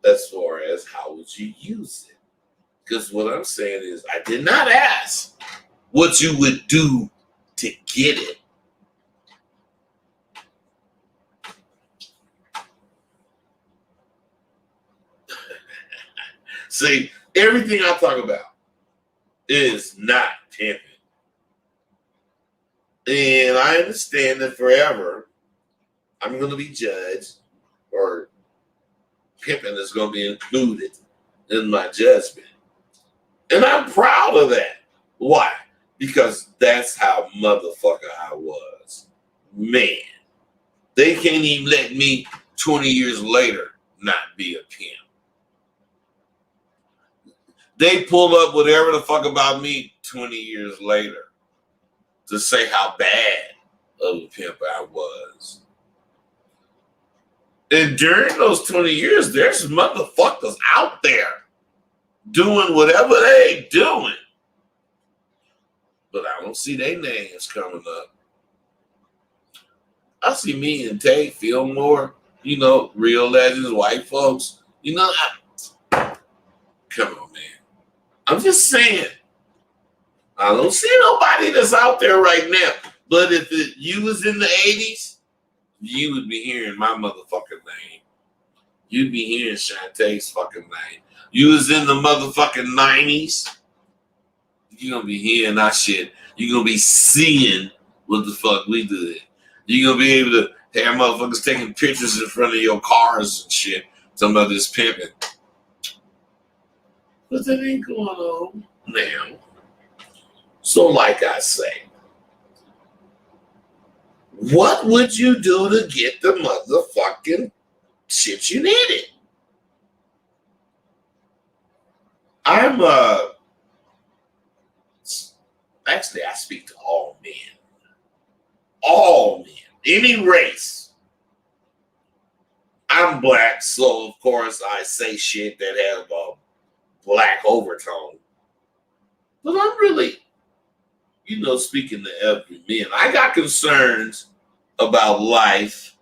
As far as how would you use it? Because what I'm saying is I did not ask what you would do to get it. See, everything I talk about is not pimping. And I understand that forever I'm going to be judged, or pimping is going to be included in my judgment. And I'm proud of that. Why? Because that's how motherfucker I was. Man, they can't even let me 20 years later not be a pimp. They pull up whatever the fuck about me 20 years later to say how bad of a pimp I was. And during those 20 years, there's motherfuckers out there doing whatever they doing. But I don't see their names coming up. I see me and Tay feel more, real legends, white folks. Come on, man. I'm just saying. I don't see nobody that's out there right now. But if you was in the 80s, you would be hearing my motherfucking name. You'd be hearing Shantae's fucking name. You was in the motherfucking 90s, you're going to be hearing our shit. You're going to be seeing what the fuck we did. You're going to be able to have motherfuckers taking pictures in front of your cars and shit. Talking about this pimping. But that ain't going on now. So like I say, what would you do to get the motherfucking shit you needed? Actually, I speak to all men. All men. Any race. I'm black, so of course I say shit that have a black overtone. But I'm really, speaking to every man. I got concerns about life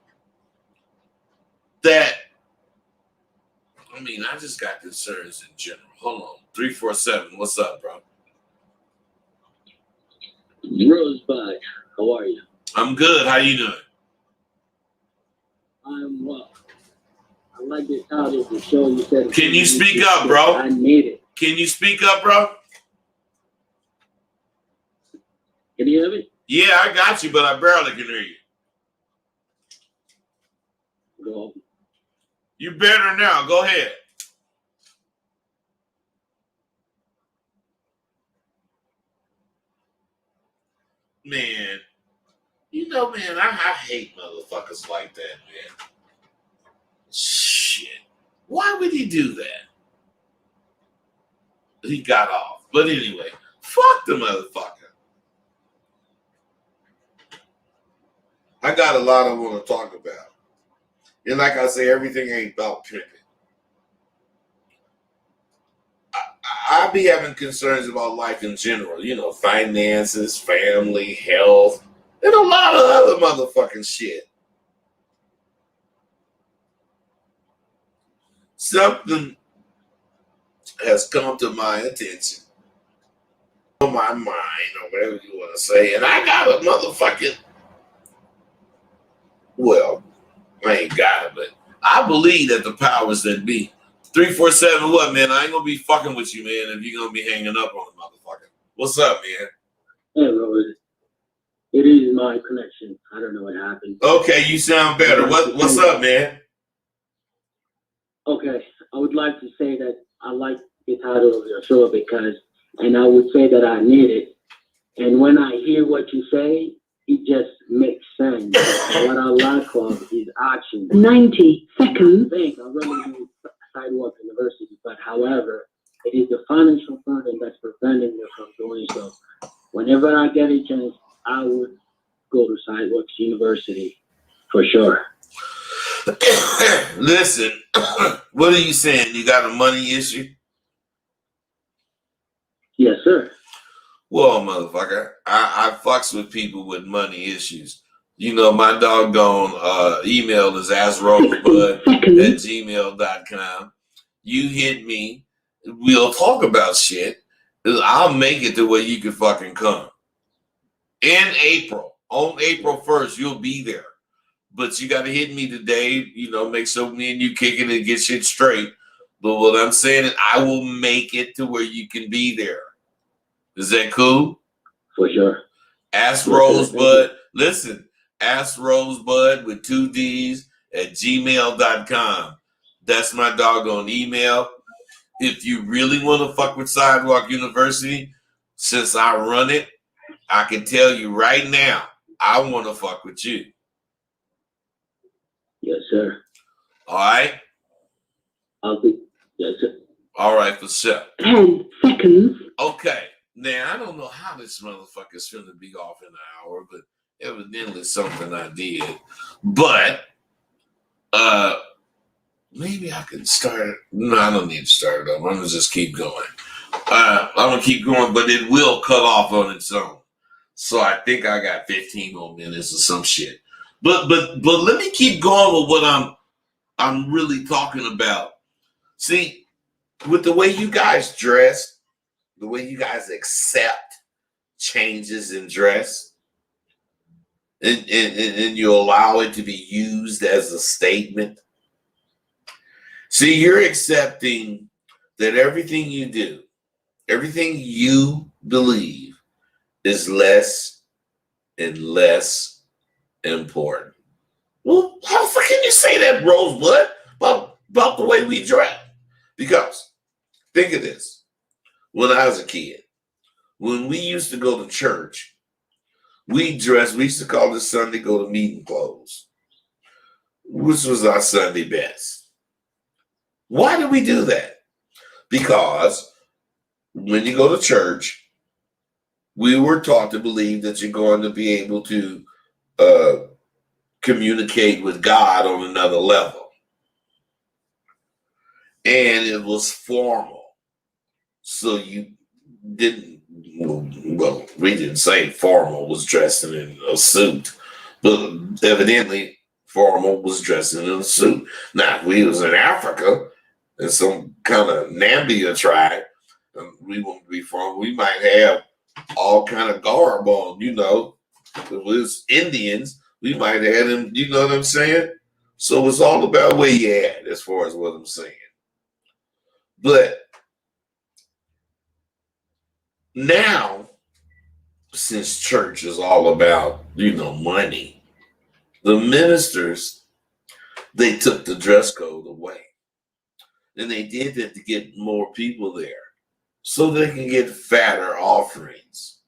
that, I just got concerns in general. Hold on. 347, what's up, bro? Rosebud, how are you? I'm good. How you doing? I'm well. I like the title of the show. You said. Can you speak up, bro? I need it. Can you speak up, bro? Can you hear me? Yeah, I got you, but I barely can hear you. Go. You better now. Go ahead. Man, I hate motherfuckers like that, man. Shit. Why would he do that? He got off. But anyway, fuck the motherfucker. I got a lot I want to talk about. And like I say, everything ain't about pimping. I be having concerns about life in general, finances, family, health, and a lot of other motherfucking shit. Something has come to my attention, on my mind, or whatever you want to say, and I got a motherfucking, I ain't got it, but I believe that the powers that be. 347, what, man? I ain't gonna be fucking with you, man, if you're gonna be hanging up on the motherfucker. What's up, man? Hey, Rose. It is my connection. I don't know what happened. Okay, you sound better. What's up, man? Okay, I would like to say that I like the title of your show and I would say that I need it. And when I hear what you say, it just makes sense. What I lack of is action. 90 seconds. I really need Sidewalk University, but however, it is the financial burden that's preventing me from doing so. Whenever I get a chance, I would go to Sidewalks University for sure. Listen, what are you saying? You got a money issue? Yes, sir. Well, motherfucker, I fucks with people with money issues. My doggone email is askrosebud@gmail.com. You hit me. We'll talk about shit. I'll make it to where you can fucking come. In April, on April 1st, you'll be there. But you got to hit me today, make sure me and you kick it and get shit straight. But what I'm saying is I will make it to where you can be there. Is that cool? For sure. Ask Rosebud. Listen, Ask Rosebud with 2 D's at gmail.com. That's my doggone email. If you really want to fuck with Sidewalk University, since I run it, I can tell you right now, I want to fuck with you. Yes, sir. All right? Yes, sir. All right, for sure. 10 seconds. Okay. Now, I don't know how this motherfucker's finna be off in an hour, but evidently something I did. But Maybe I can start it. No, I don't need to start it up. I'm gonna just keep going. I'm gonna keep going, but it will cut off on its own. So I think I got 15 more minutes or some shit. But let me keep going with what I'm really talking about. See, with the way you guys dress, the way you guys accept changes in dress, and you allow it to be used as a statement. See, you're accepting that everything you do, everything you believe is less and less important. Well, how the fuck can you say that, Rosebud, about the way we dress? Because think of this. When I was a kid, when we used to go to church, we used to call this Sunday go to meeting clothes, which was our Sunday best. Why do we do that? Because when you go to church, we were taught to believe that you're going to be able to communicate with God on another level. And it was formal. So you didn't, well, we didn't say formal was dressing in a suit, but evidently formal was dressing in a suit. Now, if we was in Africa, in some kind of Nambia tribe, we wouldn't be formal. We might have all kind of garb on, you know. If it was Indians, we might have them, you know what I'm saying? So it's all about where you at, as far as what I'm saying. But now, since church is all about, you know, money, the ministers, they took the dress code away. And they did that to get more people there so they can get fatter offerings.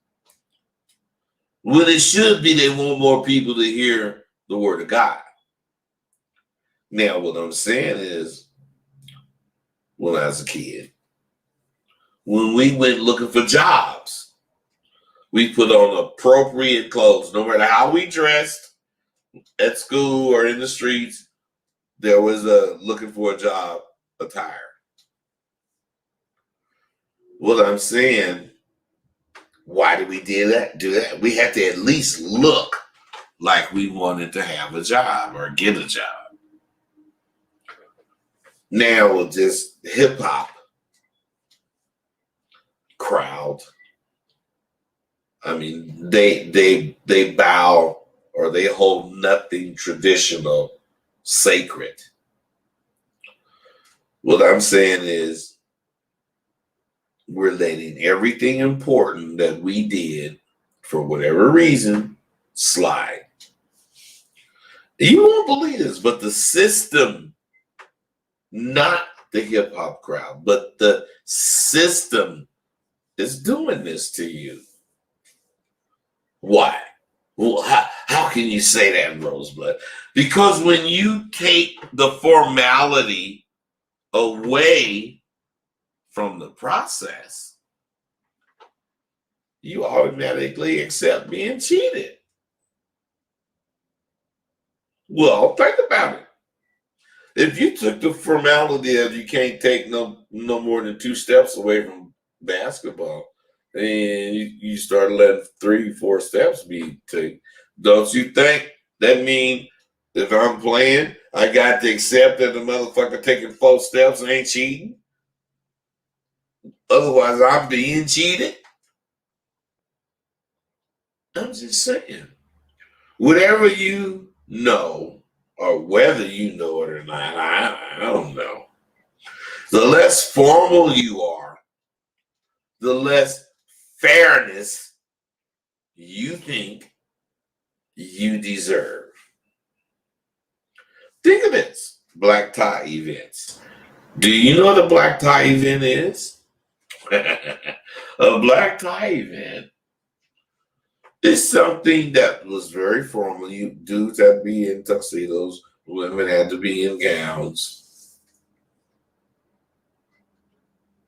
When it should be they want more people to hear the word of God. Now, what I'm saying is, when I was a kid, when we went looking for jobs, we put on appropriate clothes. No matter how we dressed at school or in the streets, there was a looking for a job attire. What I'm saying, why did we do that? We had to at least look like we wanted to have a job or get a job. Now with this hip hop crowd, I mean, they bow or they hold nothing traditional sacred. What I'm saying is, we're letting everything important that we did for whatever reason slide. You won't believe this, but the system, not the hip hop crowd, but the system is doing this to you. Why? Well, how can you say that, Rosebud? Because when you take the formality away from the process, you automatically accept being cheated. Well, think about it. If you took the formality of you can't take no more than 2 steps away from basketball, and you start letting 3-4 steps be taken, don't you think that mean if I'm playing, I got to accept that the motherfucker taking 4 steps ain't cheating? Otherwise, I'm being cheated. I'm just saying. Whatever you know, or whether you know it or not, I don't know. The less formal you are, the less fairness you think you deserve. Think of this. Black tie events. Do you know what a black tie event is? A black tie event is something that was very formal. You dudes had to be in tuxedos, women had to be in gowns.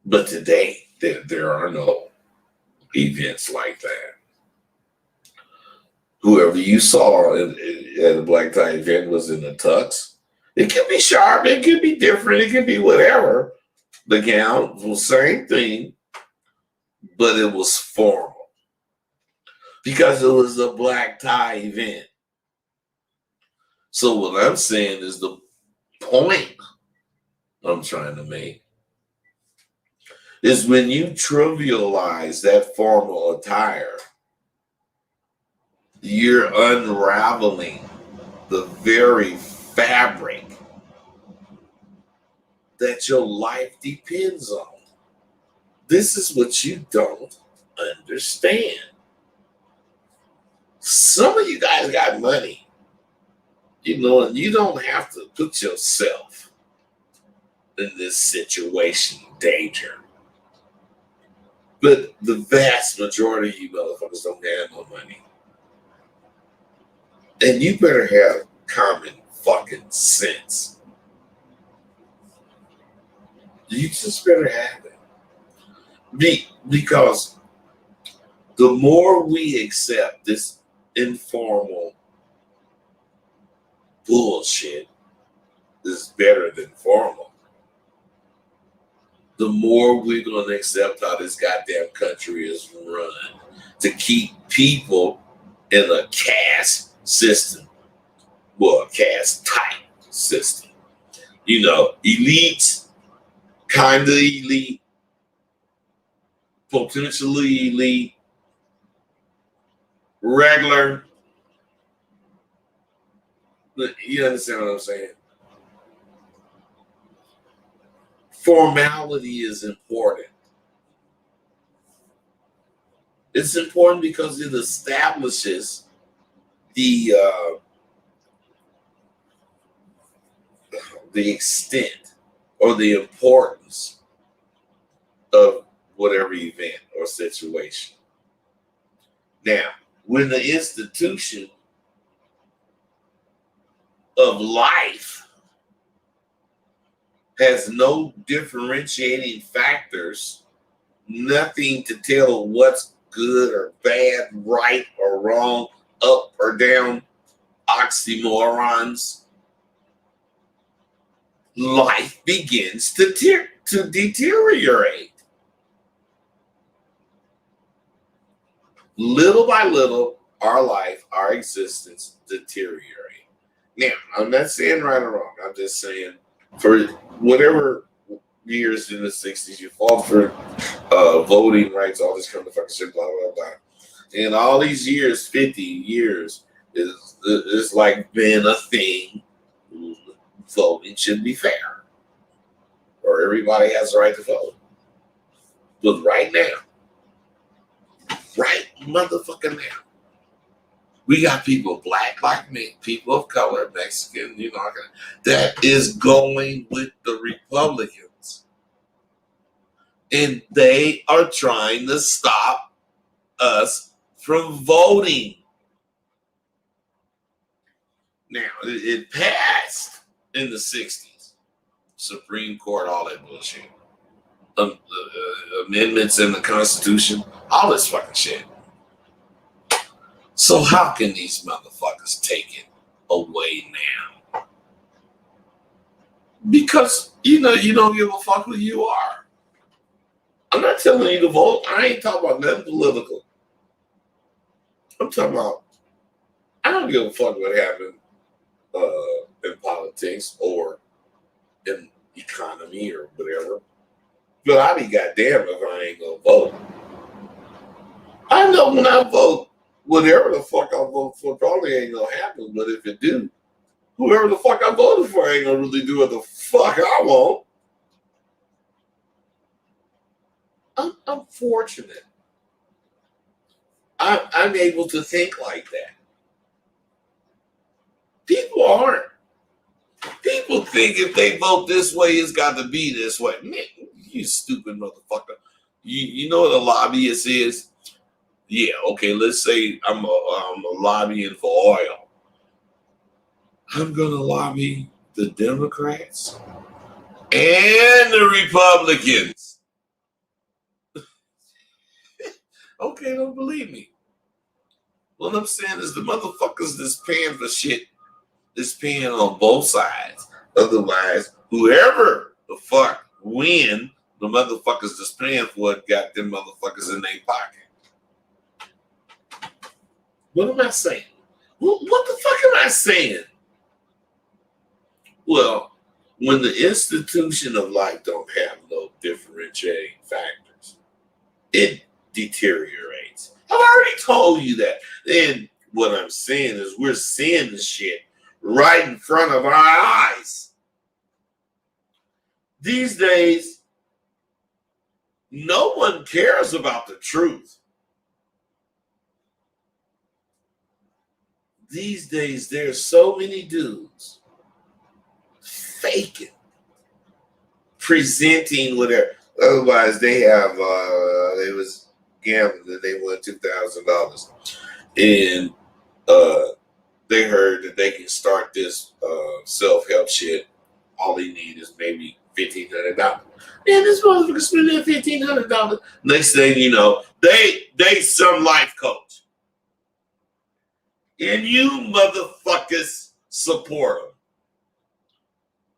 But today, there are no events like that. Whoever you saw at a black tie event was in a tux. It can be sharp, it can be different, it can be whatever. The gown was the same thing, but it was formal because it was a black tie event. So what I'm saying is the point I'm trying to make is when you trivialize that formal attire, you're unraveling the very fabric that your life depends on. This is what you don't understand. Some of you guys got money, and you don't have to put yourself in this situation, danger. But the vast majority of you motherfuckers don't have no money. And you better have common fucking sense. You just better have it. Because the more we accept this informal bullshit is better than formal, the more we're going to accept how this goddamn country is run to keep people in a caste system. Well, a caste type system. Elites, kind of elite, potentially elite, regular. You understand what I'm saying? Formality is important. It's important because it establishes the extent or the importance of whatever event or situation. Now, when the institution of life has no differentiating factors, nothing to tell what's good or bad, right or wrong, up or down, oxymorons, life begins to deteriorate. Little by little, our life, our existence deteriorate. Now, I'm not saying right or wrong. I'm just saying for whatever years in the 60s you fought for voting rights, all this kind of fucking shit, blah, blah, blah. And all these years, 50 years, is like been a thing. Voting should be fair. Or everybody has the right to vote. But right motherfucking now, we got people black like me, people of color, Mexican, that is going with the Republicans. And they are trying to stop us from voting. Now, it passed in the 60s. Supreme Court, all that bullshit. Amendments in the Constitution, all this fucking shit. So how can these motherfuckers take it away now? Because, you don't give a fuck who you are. I'm not telling you to vote. I ain't talking about nothing political. I'm talking about, I don't give a fuck what happened in politics or in economy or whatever. But I be goddamn if I ain't gonna vote. I know when I vote, whatever the fuck I vote for probably ain't gonna happen. But if it do, whoever the fuck I voted for ain't gonna really do what the fuck I want. I'm fortunate. I'm able to think like that. People aren't. People think if they vote this way, it's got to be this way. Man, you stupid motherfucker. You know what a lobbyist is? Yeah, okay, let's say I'm a lobbying for oil. I'm going to lobby the Democrats and the Republicans. Okay, don't believe me. What I'm saying is the motherfuckers that's paying for shit is paying on both sides. Otherwise, whoever the fuck win, the motherfuckers that's paying for it got them motherfuckers in their pocket. What am I saying? What the fuck am I saying? Well, when the institution of life don't have no differentiating factors, it deteriorates. I've already told you that. And what I'm saying is we're seeing this shit right in front of our eyes. These days, no one cares about the truth. These days, there's so many dudes faking, presenting whatever. Otherwise, they have, they was gambling and they won $2,000. And they heard that they can start this self-help shit. All they need is maybe $1,500. Man, this motherfucker spending $1,500. Next thing you know, they some life coach. And you motherfuckers support them.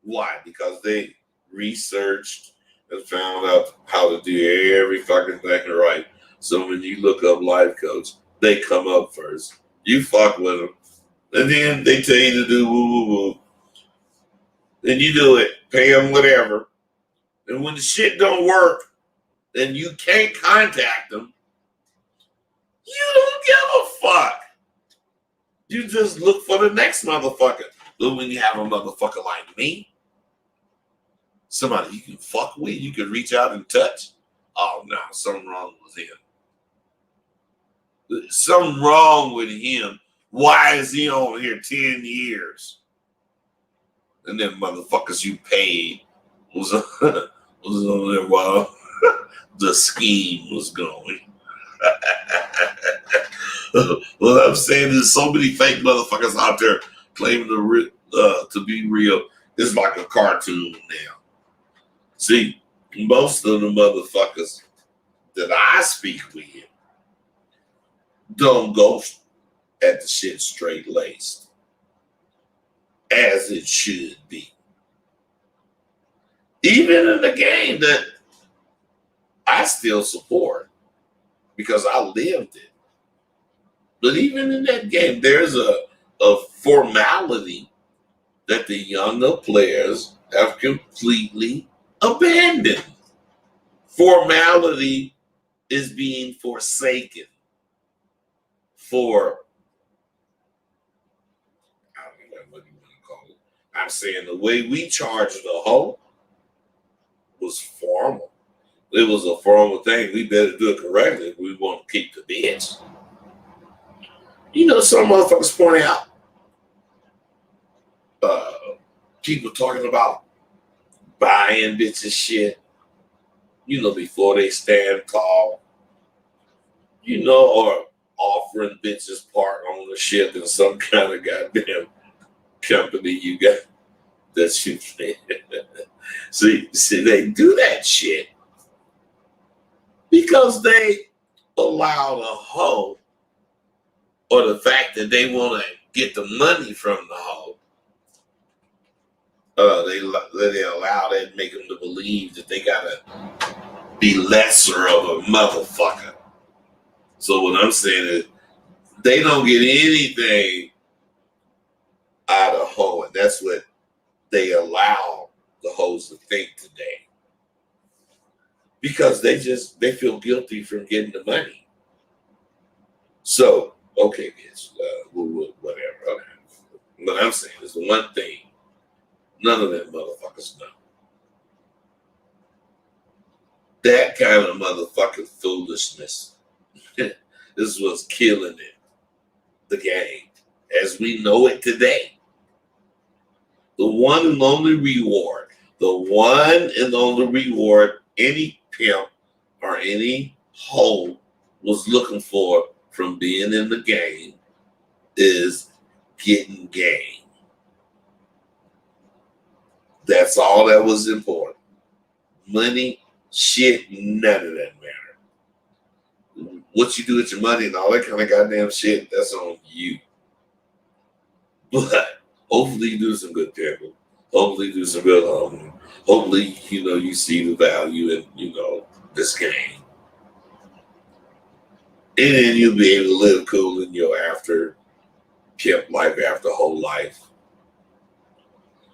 Why? Because they researched and found out how to do every fucking thing right. So when you look up life coach, they come up first. You fuck with them. And then they tell you to do woo woo woo. Then you do it. Pay them whatever. And when the shit don't work, and you can't contact them, you don't give a fuck. You just look for the next motherfucker. But when you have a motherfucker like me, somebody you can fuck with, you can reach out and touch. Oh no, something wrong with him. Something wrong with him. Why is he on here 10 years? And then motherfuckers you paid was on there while the scheme was going. What I'm saying is so many fake motherfuckers out there claiming to be real. It's like a cartoon now. See, most of the motherfuckers that I speak with don't go at the shit straight laced as it should be. Even in the game that I still support because I lived it. But even in that game, there's a formality that the younger players have completely abandoned. Formality is being forsaken for, I don't know what you want to call it. I'm saying the way we charged the hoe was formal. It was a formal thing. We better do it correctly if we want to keep the bitch. You know, some motherfuckers point out people talking about buying bitches shit, you know, before they stand tall, you know, or offering bitches part ownership in some kind of goddamn company you got that you see, they do that shit because they allow the hoe, or the fact that they want to get the money from the hoe, they allow that, make them to believe that they gotta be lesser of a motherfucker. So what I'm saying is, they don't get anything out of hoe, and that's what they allow the hoes to think today, because they feel guilty from getting the money. So okay, bitch, whatever. Okay. What I'm saying is the one thing none of them motherfuckers know. That kind of motherfucking foolishness is what's killing it. The game, as we know it today. The one and only reward any pimp or any hoe was looking for from being in the game is getting game. That's all that was important. Money, shit, none of that matter. What you do with your money and all that kind of goddamn shit, that's on you. But hopefully you do some good pimping. Hopefully do some real hopefully, you see the value in, this game. And then you'll be able to live cool in your after pimp life, after whole life.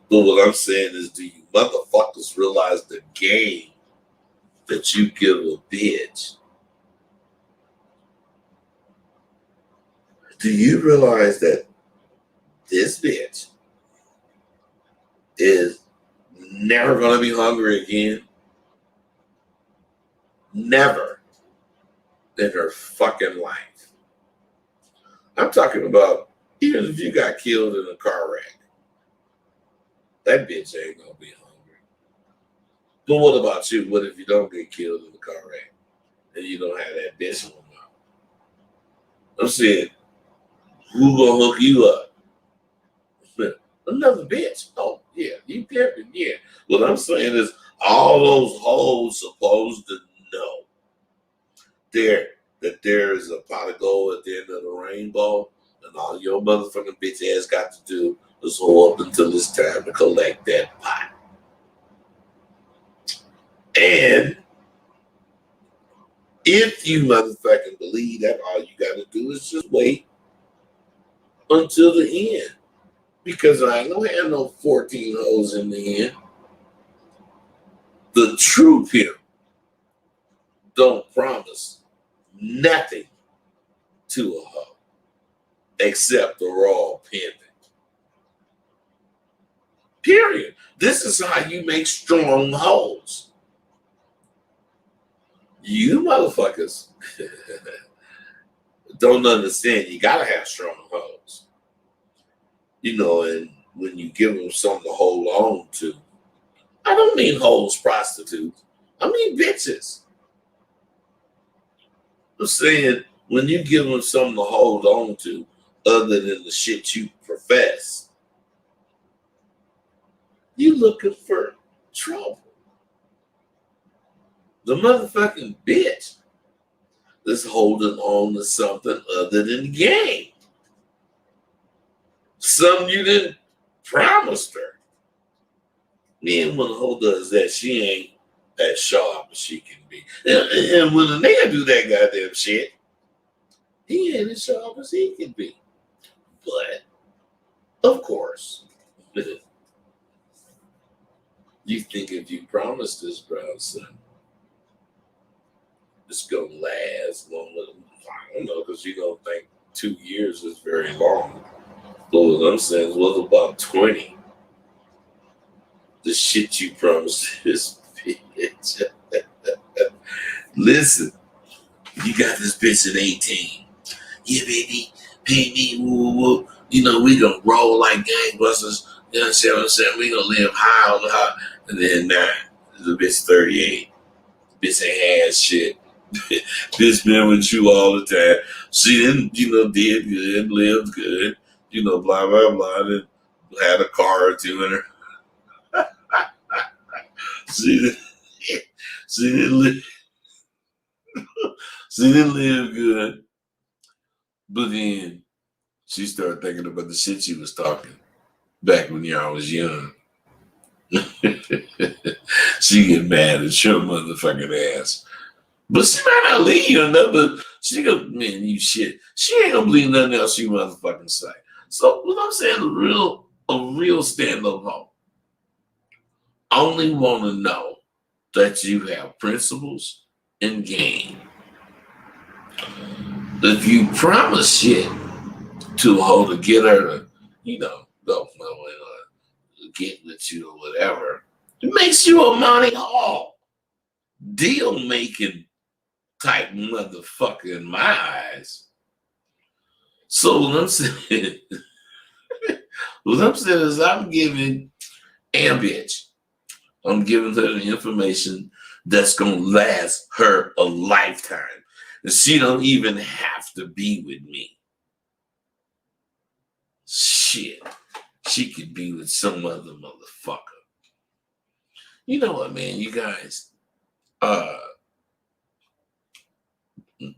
But what I'm saying is, do you motherfuckers realize the game that you give a bitch? Do you realize that this bitch is never going to be hungry again? Never in her fucking life. I'm talking about even if you got killed in a car wreck, that bitch ain't going to be hungry. But what about you? What if you don't get killed in a car wreck and you don't have that bitch no more? I'm saying, who gonna hook you up? Another bitch. Oh, yeah, you pimping, yeah. What I'm saying is all those hoes supposed to know that there is a pot of gold at the end of the rainbow, and all your motherfucking bitch ass got to do is hold up until it's time to collect that pot. And if you motherfucking believe that, all you got to do is just wait until the end. Because I ain't gonna have no 14 hoes in the end. The true pimp don't promise nothing to a hoe except the raw pimping. Period. This is how you make strong hoes. You motherfuckers don't understand. You gotta have strong hoes. And when you give them something to hold on to, I don't mean hoes, prostitutes. I mean bitches. I'm saying when you give them something to hold on to other than the shit you profess, you looking for trouble. The motherfucking bitch is holding on to something other than the game. Something you didn't promise her. Then when a hoe does that, she ain't as sharp as she can be. And when a nigga do that goddamn shit, he ain't as sharp as he can be. But, of course, you think if you promise this brown son, it's gonna last longer than, I don't know, because you don't think 2 years is very long. But what I'm saying is, what about 20? The shit you promised this bitch. Listen, you got this bitch at 18. Yeah, baby, pay me, woo, woo. We gonna roll like gangbusters. You know what I'm saying? We gonna live high on the high. And then the bitch 38. Bitch ain't had shit. Bitch been with you all the time. She didn't, did good, lived good, blah, blah, blah. And had a car or two in her. She didn't live good. But then she started thinking about the shit she was talking back when y'all was young. She get mad at your motherfucking ass. But she might not leave you another. She go, man, you shit. She ain't gonna believe nothing else you motherfucking say. So what I'm saying, a real stand-up hoe only want to know that you have principles and game. If you promise shit to a hoe to get her to, go get with you or whatever, it makes you a money hall. Deal making type motherfucker in my eyes. So what I'm saying, is I'm giving bitch. I'm giving her the information that's gonna last her a lifetime. And she don't even have to be with me. Shit. She could be with some other motherfucker. You know what, man? You guys,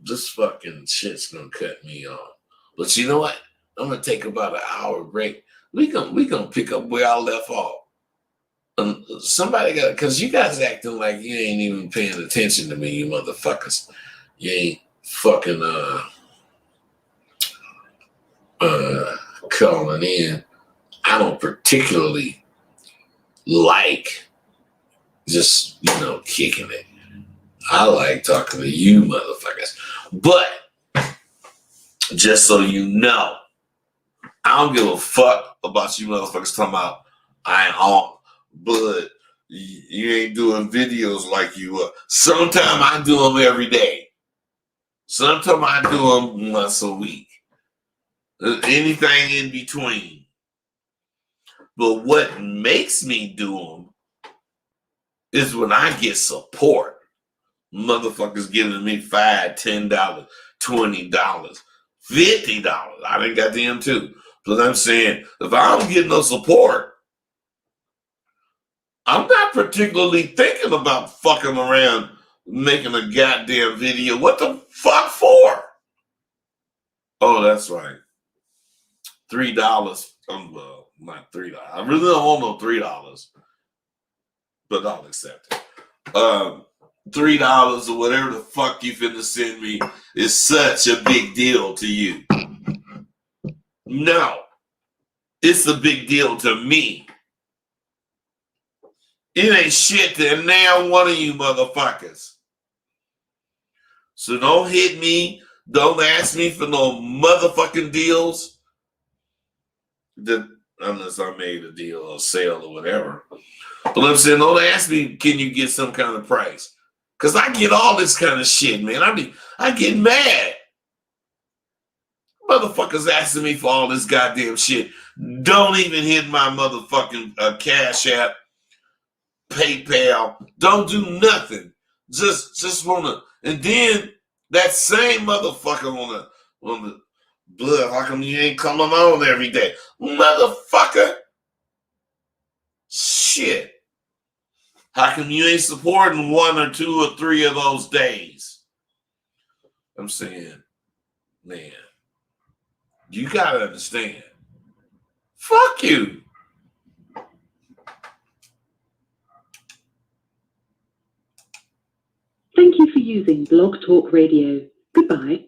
this fucking shit's gonna cut me off. But you know what? I'm gonna take about an hour break. We gonna pick up where I left off. Somebody got, because you guys acting like you ain't even paying attention to me, you motherfuckers. You ain't fucking calling in. I don't particularly like just, kicking it. I like talking to you motherfuckers. But just so you know, I don't give a fuck about you motherfuckers talking about I ain't on, but you ain't doing videos like you were. Sometimes I do them every day. Sometimes I do them once a week. Anything in between. But what makes me do them is when I get support. Motherfuckers giving me $5, $10, $20, $50. I done got them too. But I'm saying, if I don't get no support, I'm not particularly thinking about fucking around making a goddamn video. What the fuck for? Oh, that's right. $3. Well, not $3. I really don't want no $3, but I'll accept it. $3 or whatever the fuck you finna send me is such a big deal to you. No, it's a big deal to me. It ain't shit to now one of you motherfuckers. So don't hit me. Don't ask me for no motherfucking deals. Unless I made a deal or sale or whatever. But I'm saying, don't ask me, can you get some kind of price? Because I get all this kind of shit, man. I get mad. Motherfuckers asking me for all this goddamn shit. Don't even hit my motherfucking Cash App, PayPal. Don't do nothing. Just wanna. And then that same motherfucker on the blood. How come you ain't coming on every day, motherfucker? Shit. How come you ain't supporting 1 or 2 or 3 of those days? I'm saying, man, you gotta understand. Fuck you. Thank you for using Blog Talk Radio. Goodbye.